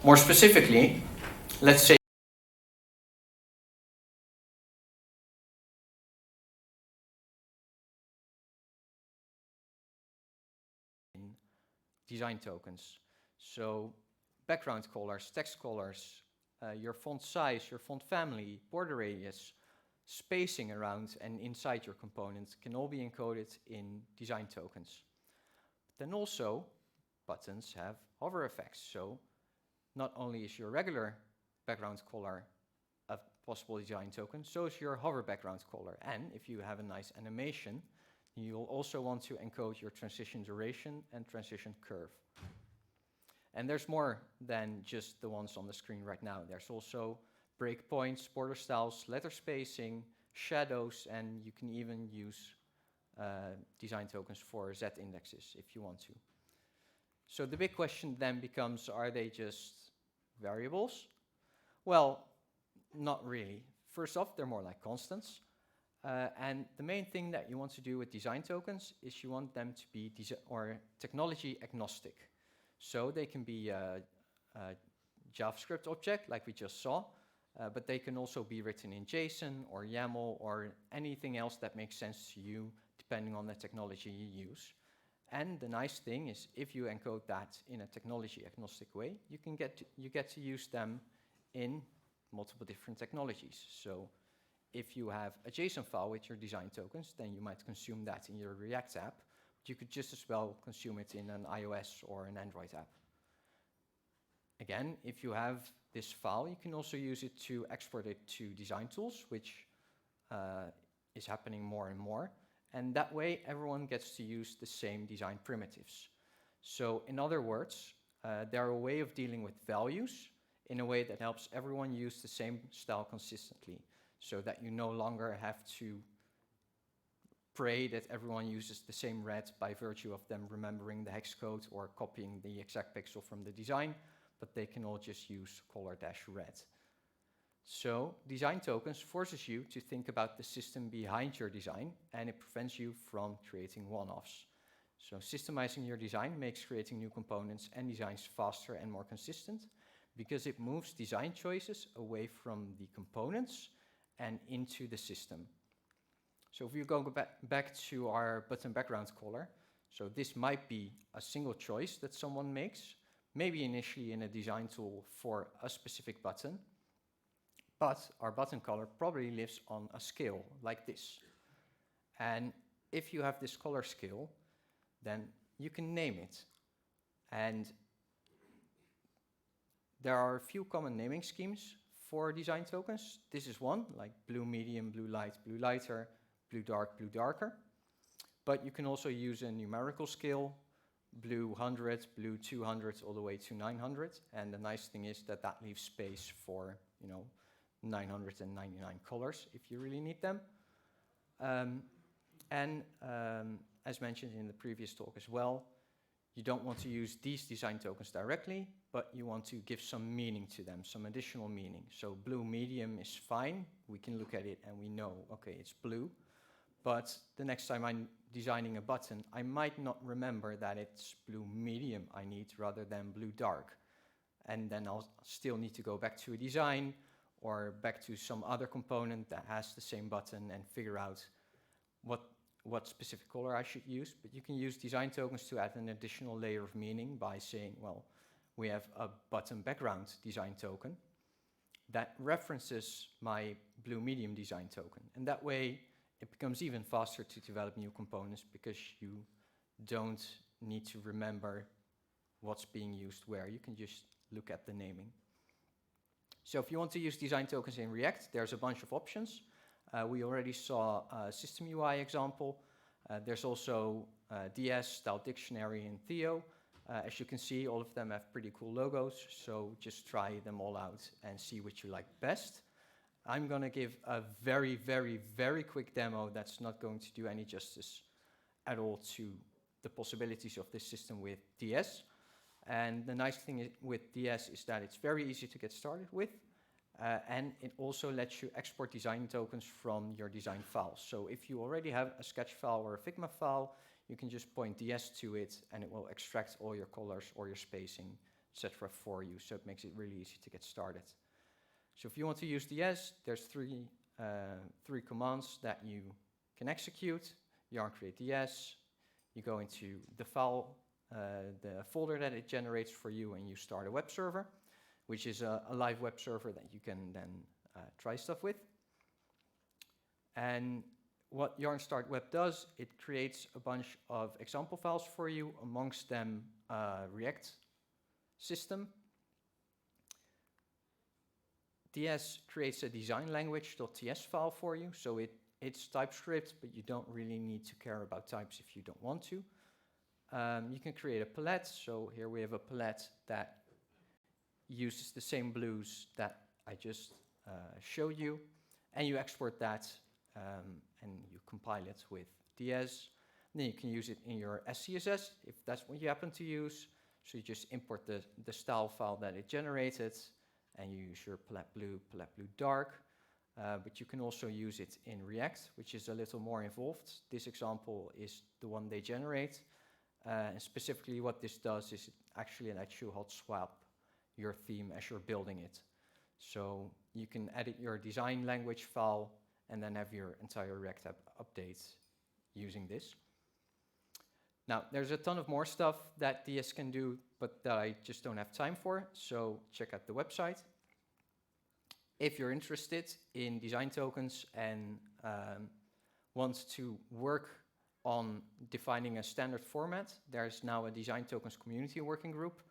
More specifically, let's say design tokens. So background colors, text colors, your font size, your font family, border radius, spacing around and inside your component can all be encoded in design tokens. Then also, buttons have hover effects. So not only is your regular background color a possible design token, so is your hover background color. And if you have a nice animation, you'll also want to encode your transition duration and transition curve. And there's more than just the ones on the screen right now. There's also breakpoints, border styles, letter spacing, shadows, and you can even use design tokens for Z indexes if you want to. So the big question then becomes, are they just variables? Well, not really. First off, they're more like constants. And the main thing that you want to do with design tokens is you want them to be technology agnostic. So they can be a JavaScript object like we just saw, but they can also be written in JSON or YAML or anything else that makes sense to you depending on the technology you use. And the nice thing is if you encode that in a technology agnostic way, you get to use them in multiple different technologies. So if you have a JSON file with your design tokens, then you might consume that in your React app, but you could just as well consume it in an iOS or an Android app. Again, if you have this file, you can also use it to export it to design tools, which is happening more and more. And that way, everyone gets to use the same design primitives. So in other words, they're a way of dealing with values in a way that helps everyone use the same style consistently, so that you no longer have to pray that everyone uses the same red by virtue of them remembering the hex code or copying the exact pixel from the design, but they can all just use color-red. So design tokens forces you to think about the system behind your design, and it prevents you from creating one-offs. So systemizing your design makes creating new components and designs faster and more consistent because it moves design choices away from the components and into the system. So if you go back to our button background color, so this might be a single choice that someone makes, maybe initially in a design tool for a specific button, but our button color probably lives on a scale like this. And if you have this color scale, then you can name it. And there are a few common naming schemes for design tokens. This is one, like blue medium, blue light, blue lighter, blue dark, blue darker. But you can also use a numerical scale, blue 100, blue 200, all the way to 900. And the nice thing is that that leaves space for, 999 colors if you really need them. As mentioned in the previous talk as well, you don't want to use these design tokens directly, but you want to give some meaning to them, some additional meaning. So blue medium is fine. We can look at it and we know, okay, it's blue. But the next time I'm designing a button, I might not remember that it's blue medium I need rather than blue dark. And then I'll still need to go back to a design or back to some other component that has the same button and figure out what specific color I should use. But you can use design tokens to add an additional layer of meaning by saying, well, we have a button background design token that references my blue medium design token. And that way, it becomes even faster to develop new components because you don't need to remember what's being used where. You can just look at the naming. So if you want to use design tokens in React, there's a bunch of options. We already saw a system UI example. There's also DS, Style Dictionary, and Theo. As you can see, all of them have pretty cool logos, so just try them all out and see which you like best. I'm going to give a very, very, very quick demo that's not going to do any justice at all to the possibilities of this system with DS. And the nice thing with DS is that it's very easy to get started with, and it also lets you export design tokens from your design files. So if you already have a sketch file or a Figma file, you can just point DS to it, and it will extract all your colors or your spacing, etc. for you. So it makes it really easy to get started. So if you want to use DS, there's three commands that you can execute. Yarn create DS. You go into the file, the folder that it generates for you, and you start a web server, which is a live web server that you can then try stuff with. And what Yarn Start Web does, it creates a bunch of example files for you, amongst them React system. DS creates a design language.ts file for you, so it's TypeScript, but you don't really need to care about types if you don't want to. You can create a palette, so here we have a palette that uses the same blues that I just showed you, and you export that and you compile it with DS. Then you can use it in your SCSS if that's what you happen to use. So you just import the style file that it generated, and you use your palette blue dark. But you can also use it in React, which is a little more involved. This example is the one they generate. And specifically what this does is it actually lets you hot swap your theme as you're building it. So you can edit your design language file and then have your entire React app update using this. Now, there's a ton of more stuff that DS can do, but that I just don't have time for, so check out the website. If you're interested in design tokens and want to work on defining a standard format, there's now a design tokens community working group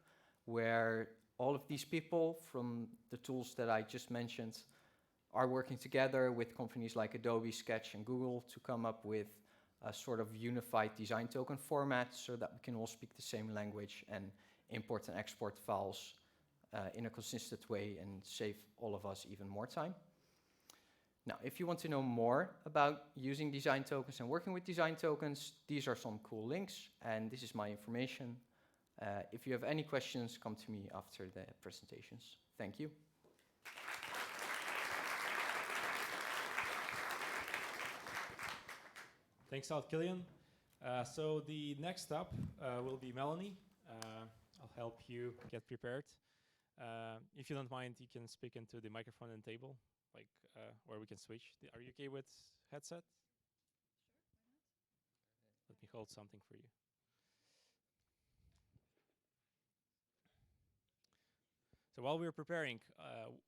where all of these people from the tools that I just mentioned are working together with companies like Adobe, Sketch, and Google to come up with a sort of unified design token format so that we can all speak the same language and import and export files in a consistent way and save all of us even more time. Now, if you want to know more about using design tokens and working with design tokens, these are some cool links, and this is my information. If you have any questions, come to me after the presentations. Thank you. Thanks a lot, Kilian. So the next up will be Melanie. I'll help you get prepared. If you don't mind, you can speak into the microphone and table, like, or we can switch. Are you okay with headset? Sure, why not? Let me hold something for you. So while we were preparing,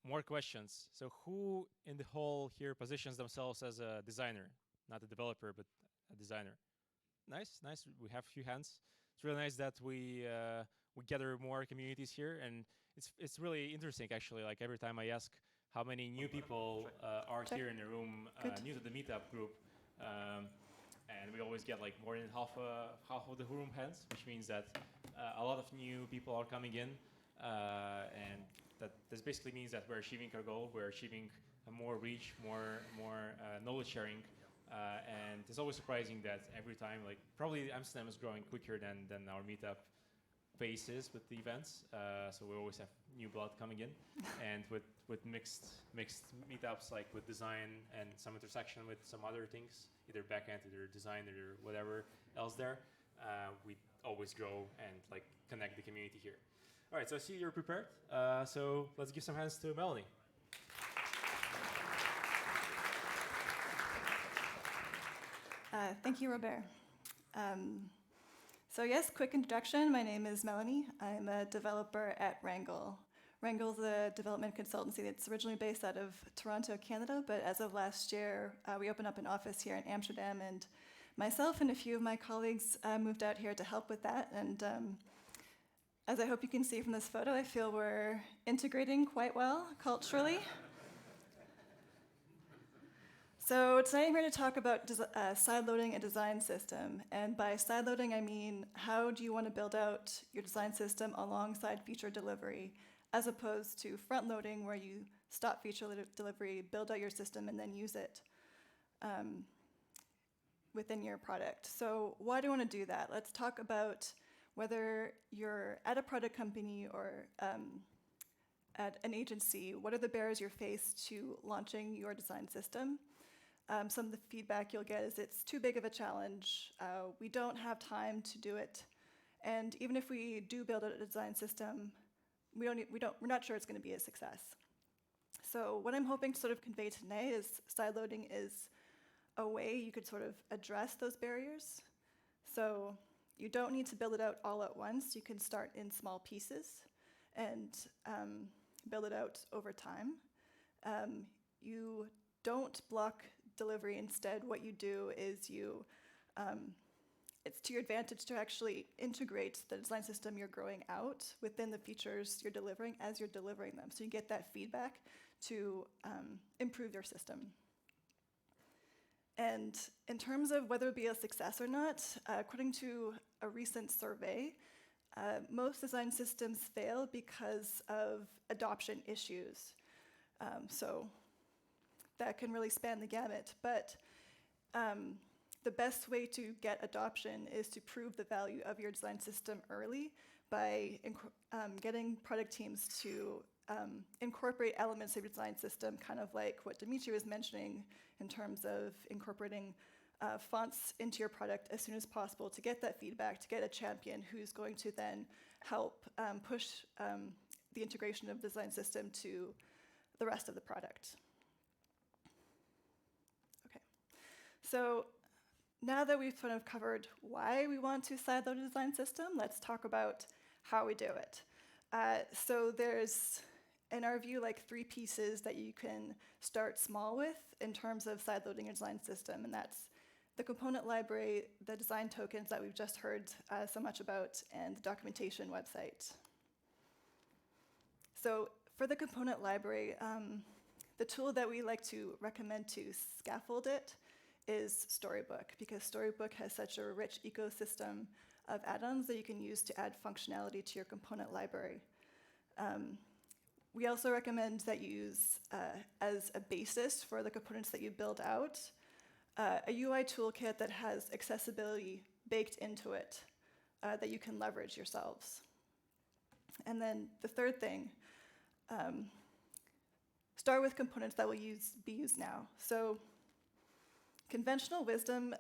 more questions. So who in the hall here positions themselves as a designer? Not a developer, but a designer. Nice, nice. We have a few hands. It's really nice that we gather more communities here, and it's really interesting actually. Like every time I ask how many new people are here in the room, new to the meetup group, and we always get like more than half of the room hands, which means that a lot of new people are coming in, and this basically means that we're achieving our goal. We're achieving more reach, more knowledge sharing. And it's always surprising that every time, like probably Amsterdam is growing quicker than our meetup phases with the events. So we always have new blood coming in, and with mixed meetups, like with design and some intersection with some other things, either backend, either design, or whatever else there. We always grow and like connect the community here. All right, so I see you're prepared. So let's give some hands to Melanie. Thank you, Robert. So yes, quick introduction. My name is Melanie. I'm a developer at Wrangle. Wrangle's a development consultancy that's originally based out of Toronto, Canada, but as of last year, we opened up an office here in Amsterdam, and myself and a few of my colleagues moved out here to help with that. And as I hope you can see from this photo, I feel we're integrating quite well culturally. So tonight I'm here to talk about sideloading a design system. And by sideloading, I mean, how do you want to build out your design system alongside feature delivery, as opposed to front-loading, where you stop feature delivery, build out your system, and then use it within your product. So why do you want to do that? Let's talk about whether you're at a product company or at an agency, what are the barriers you face to launching your design system? some of the feedback you'll get is it's too big of a challenge. We don't have time to do it. And even if we do build a design system, we're not sure it's going to be a success. So what I'm hoping to sort of convey today is sideloading is a way you could sort of address those barriers. So you don't need to build it out all at once. You can start in small pieces and build it out over time. You don't block delivery. Instead, what you do is it's to your advantage to actually integrate the design system you're growing out within the features you're delivering as you're delivering them. So you get that feedback to improve your system. And in terms of whether it be a success or not, according to a recent survey, most design systems fail because of adoption issues. So that can really span the gamut. But the best way to get adoption is to prove the value of your design system early by getting product teams to incorporate elements of your design system, kind of like what Dmitry was mentioning in terms of incorporating fonts into your product as soon as possible to get that feedback, to get a champion who's going to then help push the integration of the design system to the rest of the product. Okay, so now that we've sort of covered why we want to sideload a design system, let's talk about how we do it. So there's, in our view, like 3 pieces that you can start small with in terms of sideloading your design system, and that's the component library, the design tokens that we've just heard so much about, and the documentation website. So for the component library, the tool that we like to recommend to scaffold it is Storybook, because Storybook has such a rich ecosystem of add-ons that you can use to add functionality to your component library. We also recommend that you use, as a basis for the components that you build out, a UI toolkit that has accessibility baked into it that you can leverage yourselves. And then the third thing, start with components that will be used now. So conventional wisdom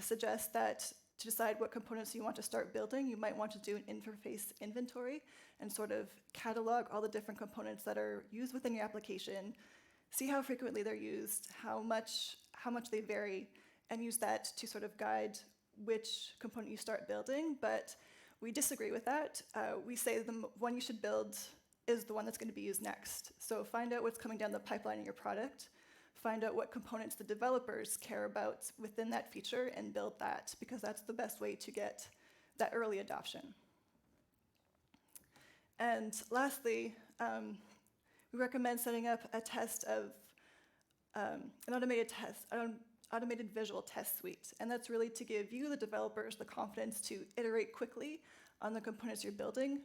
suggests that to decide what components you want to start building, you might want to do an interface inventory and sort of catalog all the different components that are used within your application, see how frequently they're used, how much they vary, and use that to sort of guide which component you start building. But we disagree with that. We say the one you should build is the one that's going to be used next. So find out what's coming down the pipeline in your product, find out what components the developers care about within that feature, and build that, because that's the best way to get that early adoption. And lastly, we recommend setting up a test of an automated visual test suite. And that's really to give you, the developers, the confidence to iterate quickly on the components you're building,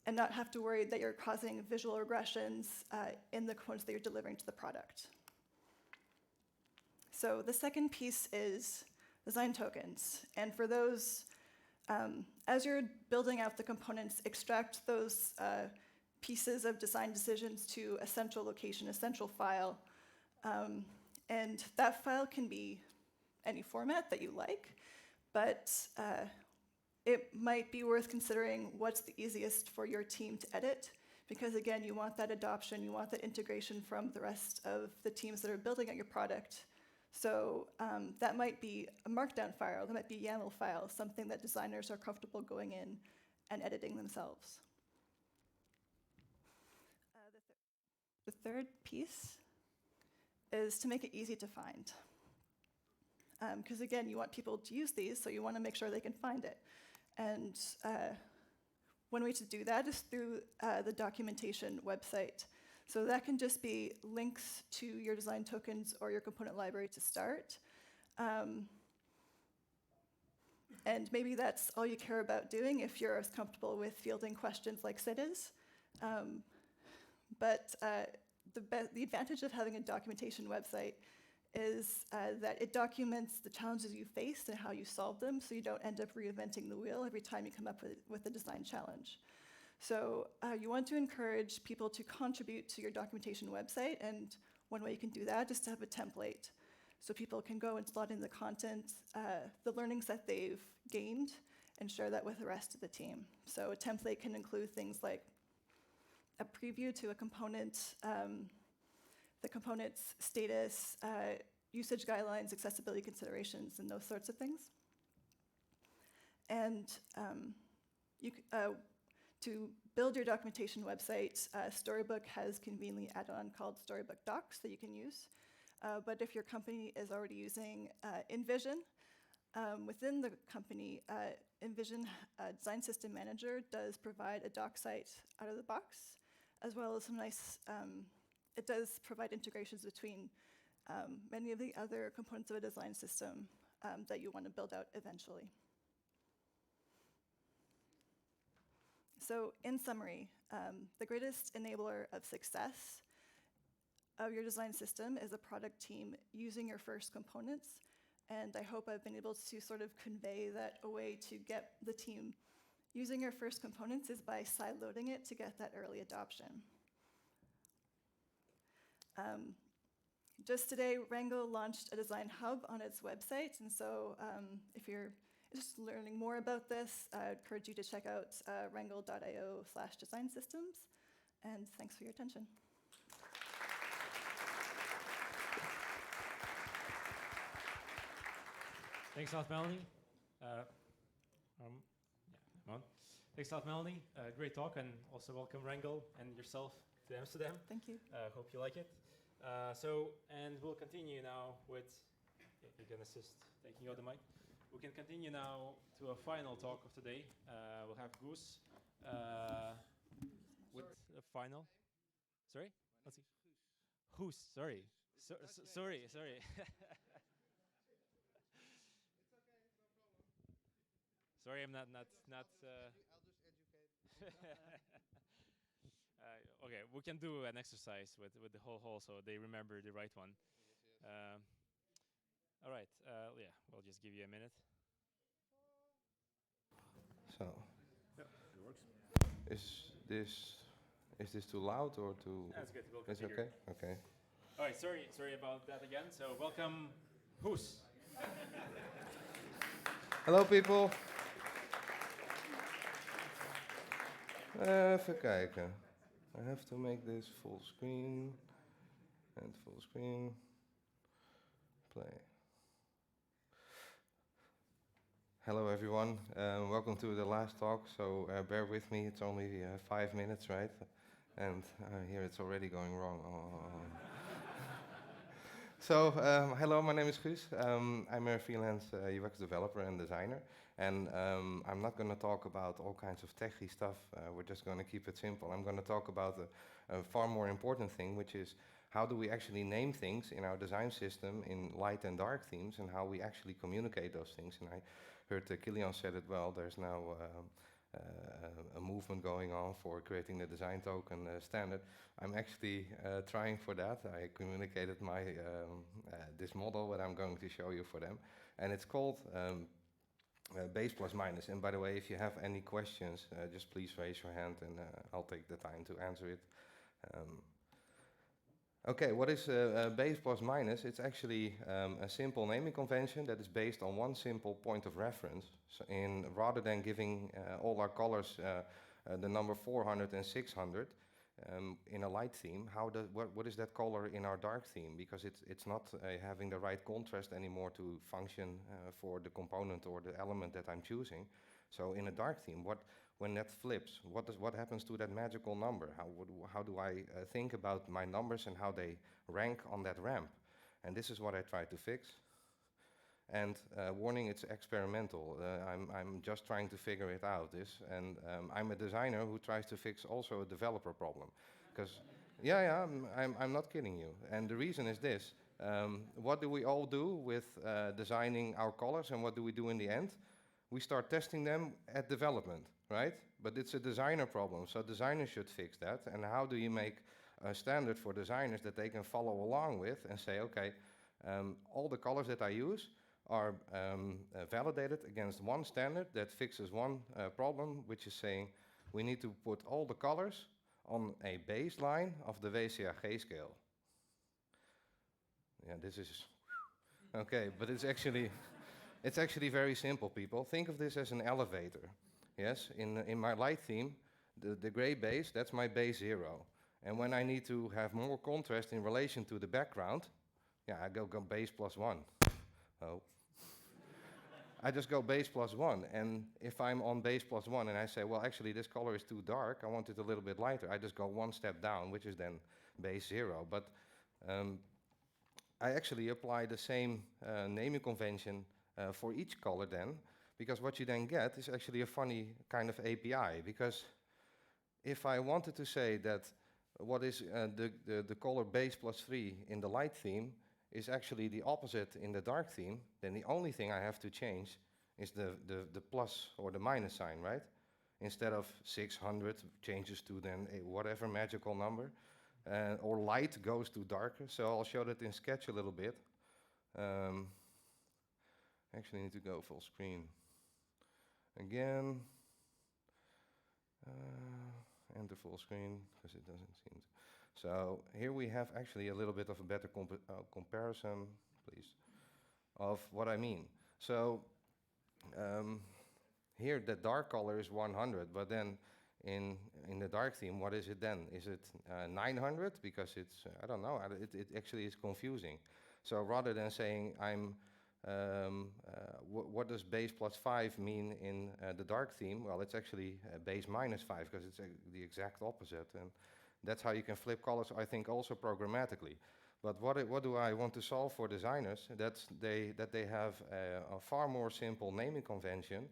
and not have to worry that you're causing visual regressions in the components that you're delivering to the product. So the second piece is design tokens. And for those, as you're building out the components, extract those pieces of design decisions to a central location, a central file. And that file can be any format that you like, but it might be worth considering what's the easiest for your team to edit, because again, you want that adoption, you want that integration from the rest of the teams that are building out your product. So that might be a markdown file, that might be a YAML file, something that designers are comfortable going in and editing themselves. The third piece is to make it easy to find. Because again, you want people to use these, so you want to make sure they can find it. And one way to do that is through the documentation website. So that can just be links to your design tokens or your component library to start. And maybe that's all you care about doing if you're as comfortable with fielding questions like Sid is. But the advantage of having a documentation website is that it documents the challenges you faced and how you solve them, so you don't end up reinventing the wheel every time you come up with a design challenge. So you want to encourage people to contribute to your documentation website, and one way you can do that is to have a template. So people can go and slot in the content, the learnings that they've gained, and share that with the rest of the team. So a template can include things like a preview to a component, the component's status, usage guidelines, accessibility considerations, and those sorts of things. And to build your documentation website, Storybook has conveniently added on called Storybook Docs that you can use. But if your company is already using InVision, within the company, InVision Design System Manager does provide a doc site out of the box, as well as some nice, it does provide integrations between many of the other components of a design system that you want to build out eventually. So in summary, the greatest enabler of success of your design system is a product team using your first components. And I hope I've been able to sort of convey that a way to get the team using your first components is by sideloading it to get that early adoption. Just today, Wrangle launched a design hub on its website. And so if you're just learning more about this, I encourage you to check out wrangle.io/design systems. And thanks for your attention. Thanks a lot, Melanie. Thanks a lot, Melanie. Great talk, and also welcome Wrangle and yourself to Amsterdam. Thank you. Hope you like it. And we'll continue now with, you can assist taking out the mic. We can continue now to a final talk of today. We'll have Guus with a final. Sorry? Let's see. Guus, sorry. Sorry. Sorry, I'm not. I'll just educate. Okay, we can do an exercise with the whole so they remember the right one. Yes. All right. Yeah, we'll just give you a minute. So, Yep, it works. is this too loud or too? That's good. We'll It's continue. okay. Okay. All right. Sorry about that again. So welcome, Guus. Hello, people. Even kijken. I have to make this full screen. And full screen. Play. Hello, everyone. Welcome to the last talk. So bear with me. It's only 5 minutes, right? And here it's already going wrong. Oh. So, hello, my name is Guus. I'm a freelance UX developer and designer. And I'm not going to talk about all kinds of techy stuff. We're just going to keep it simple. I'm going to talk about a far more important thing, which is how do we actually name things in our design system in light and dark themes, and how we actually communicate those things. And I heard Kilian said it well. There's now a movement going on for creating the design token standard. I'm actually trying for that. I communicated my this model that I'm going to show you for them, and it's called base plus minus. And by the way, if you have any questions, just please raise your hand, and I'll take the time to answer it. Okay, what is base plus minus? It's actually a simple naming convention that is based on one simple point of reference. So rather than giving all our colors the number 400 and 600 in a light theme, what is that color in our dark theme? Because it's not having the right contrast anymore to function for the component or the element that I'm choosing. So in a dark theme, when that flips, what happens to that magical number? How do I think about my numbers and how they rank on that ramp? And this is what I try to fix. And warning, it's experimental. I'm just trying to figure it out. And I'm a designer who tries to fix also a developer problem. Because, I'm not kidding you. And the reason is this. What do we all do with designing our colors, and what do we do in the end? We start testing them at development, right? But it's a designer problem, so designers should fix that. And how do you make a standard for designers that they can follow along with and say, okay, all the colors that I use are validated against one standard that fixes one problem, which is saying we need to put all the colors on a baseline of the WCAG scale. Yeah, this is okay, but it's actually very simple, people. Think of this as an elevator. Yes, in my light theme, the gray base, that's my base 0. And when I need to have more contrast in relation to the background, yeah, I go base +1. Oh. I just go base +1. And if I'm on base +1 and I say, well, actually this color is too dark, I want it a little bit lighter, I just go one step down, which is then base 0. But I actually apply the same naming convention for each color then, because what you then get is actually a funny kind of API. Because if I wanted to say that what is the color base +3 in the light theme is actually the opposite in the dark theme, then the only thing I have to change is the plus or the minus sign, right? Instead of 600 changes to then a whatever magical number, or light goes to darker. So I'll show that in Sketch a little bit. Actually need to go full screen again. Enter full screen, because it doesn't seem to. So here we have actually a little bit of a better comparison, please, of what I mean. So here the dark color is 100, but then in the dark theme, what is it then? Is it 900? Because it's, I don't know, it actually is confusing. So rather than saying what does base +5 mean in the dark theme? Well, it's actually base -5, because it's the exact opposite. And that's how you can flip colors, I think, also programmatically. But what do I want to solve for designers? That they have a far more simple naming convention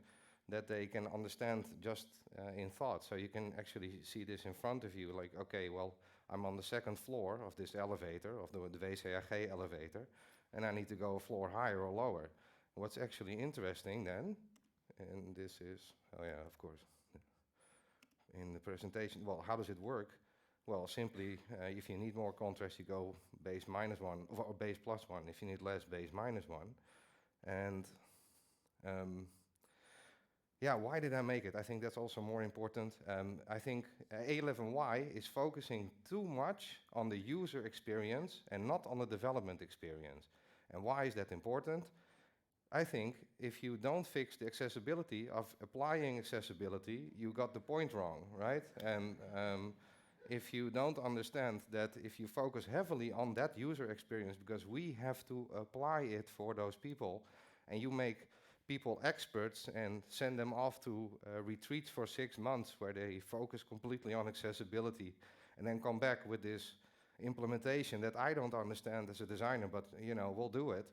that they can understand just in thought. So you can actually see this in front of you, like, okay, well, I'm on the 2nd floor of this elevator, of the WCAG elevator, and I need to go a floor higher or lower. What's actually interesting then, and this is, oh yeah, of course, in the presentation, well, how does it work? Well, simply, if you need more contrast, you go base -1, or base +1. If you need less, base -1. And yeah, why did I make it? I think that's also more important. I think A11Y is focusing too much on the user experience and not on the development experience. And why is that important? I think if you don't fix the accessibility of applying accessibility, you got the point wrong, right? And if you don't understand that if you focus heavily on that user experience, because we have to apply it for those people, and you make people experts and send them off to retreats for 6 months where they focus completely on accessibility, and then come back with this implementation that I don't understand as a designer, but you know, we'll do it.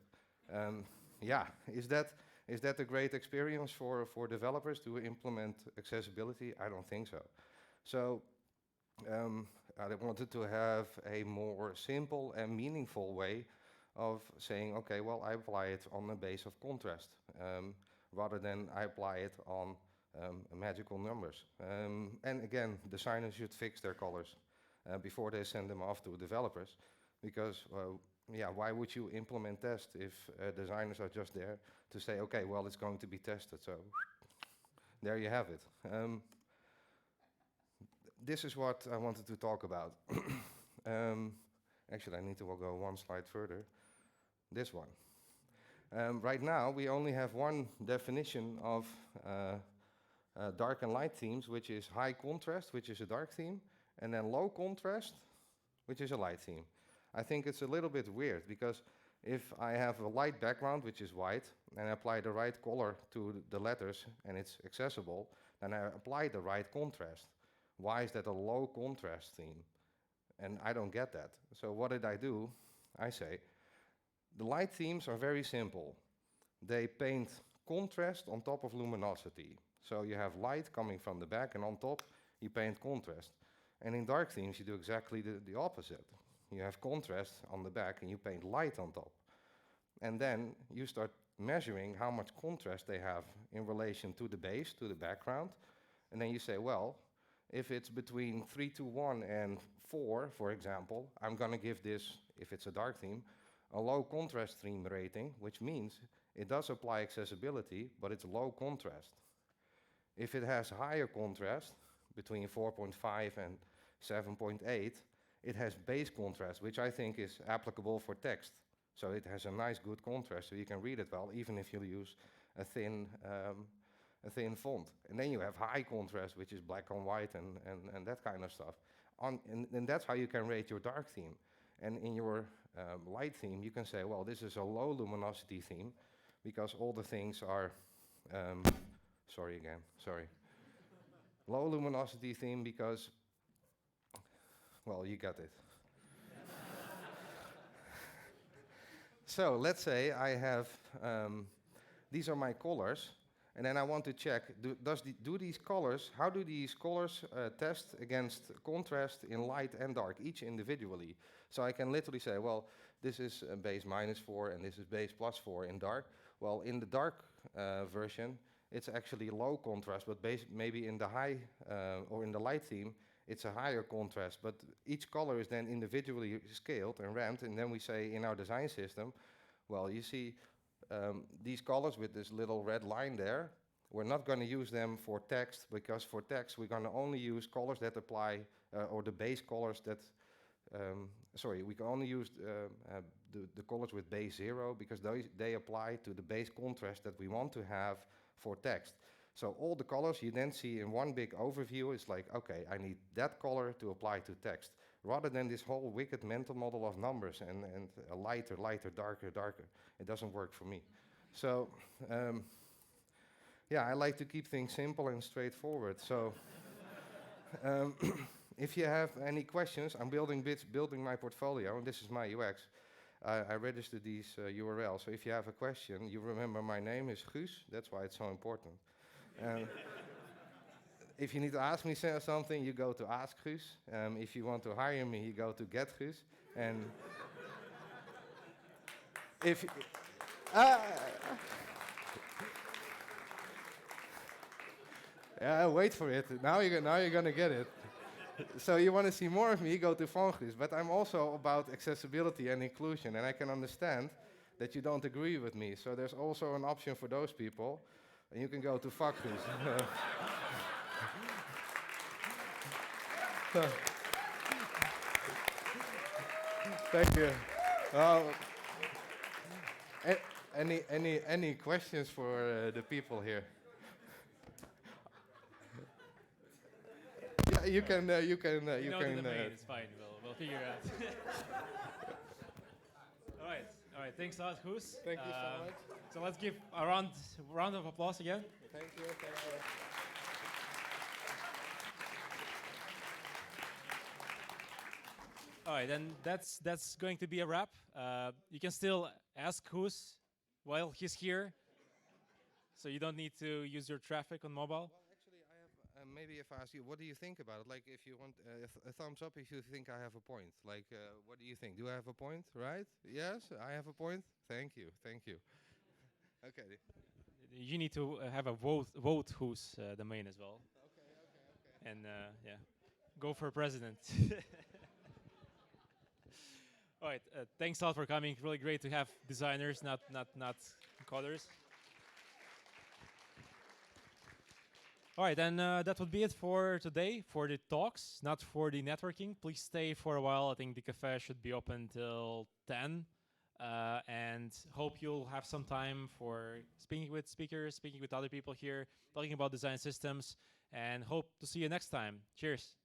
Yeah, is that a great experience for developers to implement accessibility? I don't think so. So I wanted to have a more simple and meaningful way of saying, okay, well, I apply it on the base of contrast, rather than I apply it on magical numbers. And again, designers should fix their colors before they send them off to developers, because yeah, why would you implement test if designers are just there to say, okay, well, it's going to be tested, so there you have it. This is what I wanted to talk about. Actually, I need to go one slide further. This one. Right now, we only have one definition of dark and light themes, which is high contrast, which is a dark theme, and then low contrast, which is a light theme. I think it's a little bit weird, because if I have a light background, which is white, and I apply the right color to the letters, and it's accessible, then I apply the right contrast. Why is that a low contrast theme? And I don't get that. So what did I do? I say, the light themes are very simple. They paint contrast on top of luminosity. So you have light coming from the back, and on top you paint contrast. And in dark themes you do exactly the opposite. You have contrast on the back and you paint light on top. And then you start measuring how much contrast they have in relation to the base, to the background. And then you say, well, if it's between 3:1 and 4, for example, I'm going to give this, if it's a dark theme, a low contrast theme rating, which means it does apply accessibility, but it's low contrast. If it has higher contrast, between 4.5 and 7.8, it has base contrast, which I think is applicable for text. So it has a nice, good contrast, so you can read it well, even if you use a thin font. And then you have high contrast, which is black on white and that kind of stuff. And that's how you can rate your dark theme. And in your light theme, you can say, well, this is a low luminosity theme, because all the things are, sorry. Low luminosity theme because, well, you got it. So let's say I have, these are my colors, and then I want to check, do these colors, how do these colors test against contrast in light and dark, each individually? So I can literally say, well, this is base -4 and this is base +4 in dark. Well, in the dark version, it's actually low contrast, but maybe in the high or in the light theme, it's a higher contrast. But each color is then individually scaled and ramped, and then we say in our design system, well, you see these colors with this little red line there, we're not going to use them for text, because for text we're going to only use colors that apply, or the base colors that, we can only use the colors with base 0, because they apply to the base contrast that we want to have for text. So all the colors you then see in one big overview is like, okay, I need that color to apply to text, rather than this whole wicked mental model of numbers and lighter, darker. It doesn't work for me. So, yeah, I like to keep things simple and straightforward. So, if you have any questions, I'm building my portfolio, and this is my UX. I registered these URLs, so if you have a question, you remember my name is Guus, that's why it's so important. If you need to ask me something, you go to Ask Guus. If you want to hire me, you go to Get Guus. And if yeah, wait for it. Now you're gonna get it. So you want to see more of me, go to Van Guus. But I'm also about accessibility and inclusion, and I can understand that you don't agree with me. So there's also an option for those people, and you can go to Fuck Guus. Thank you. Any questions for the people here? Yeah, you can. You can. It's fine. We'll figure it out. All right. Thanks a lot, Guus. Thank you so much. So let's give a round of applause again. Thank you. All right, then that's going to be a wrap. You can still ask Guus while he's here, so you don't need to use your traffic on mobile. Well, actually, I have maybe if I ask you, what do you think about it? Like, if you want a thumbs up if you think I have a point. Like, what do you think? Do I have a point? Right? Yes, I have a point. Thank you. Okay. You need to have a vote who's the main as well. Okay. And yeah, go for president. All right, thanks a lot for coming. Really great to have designers, not coders. All right, then that would be it for today, for the talks, not for the networking. Please stay for a while. I think the cafe should be open till 10. And hope you'll have some time for speaking with speakers, speaking with other people here, talking about design systems, and hope to see you next time. Cheers.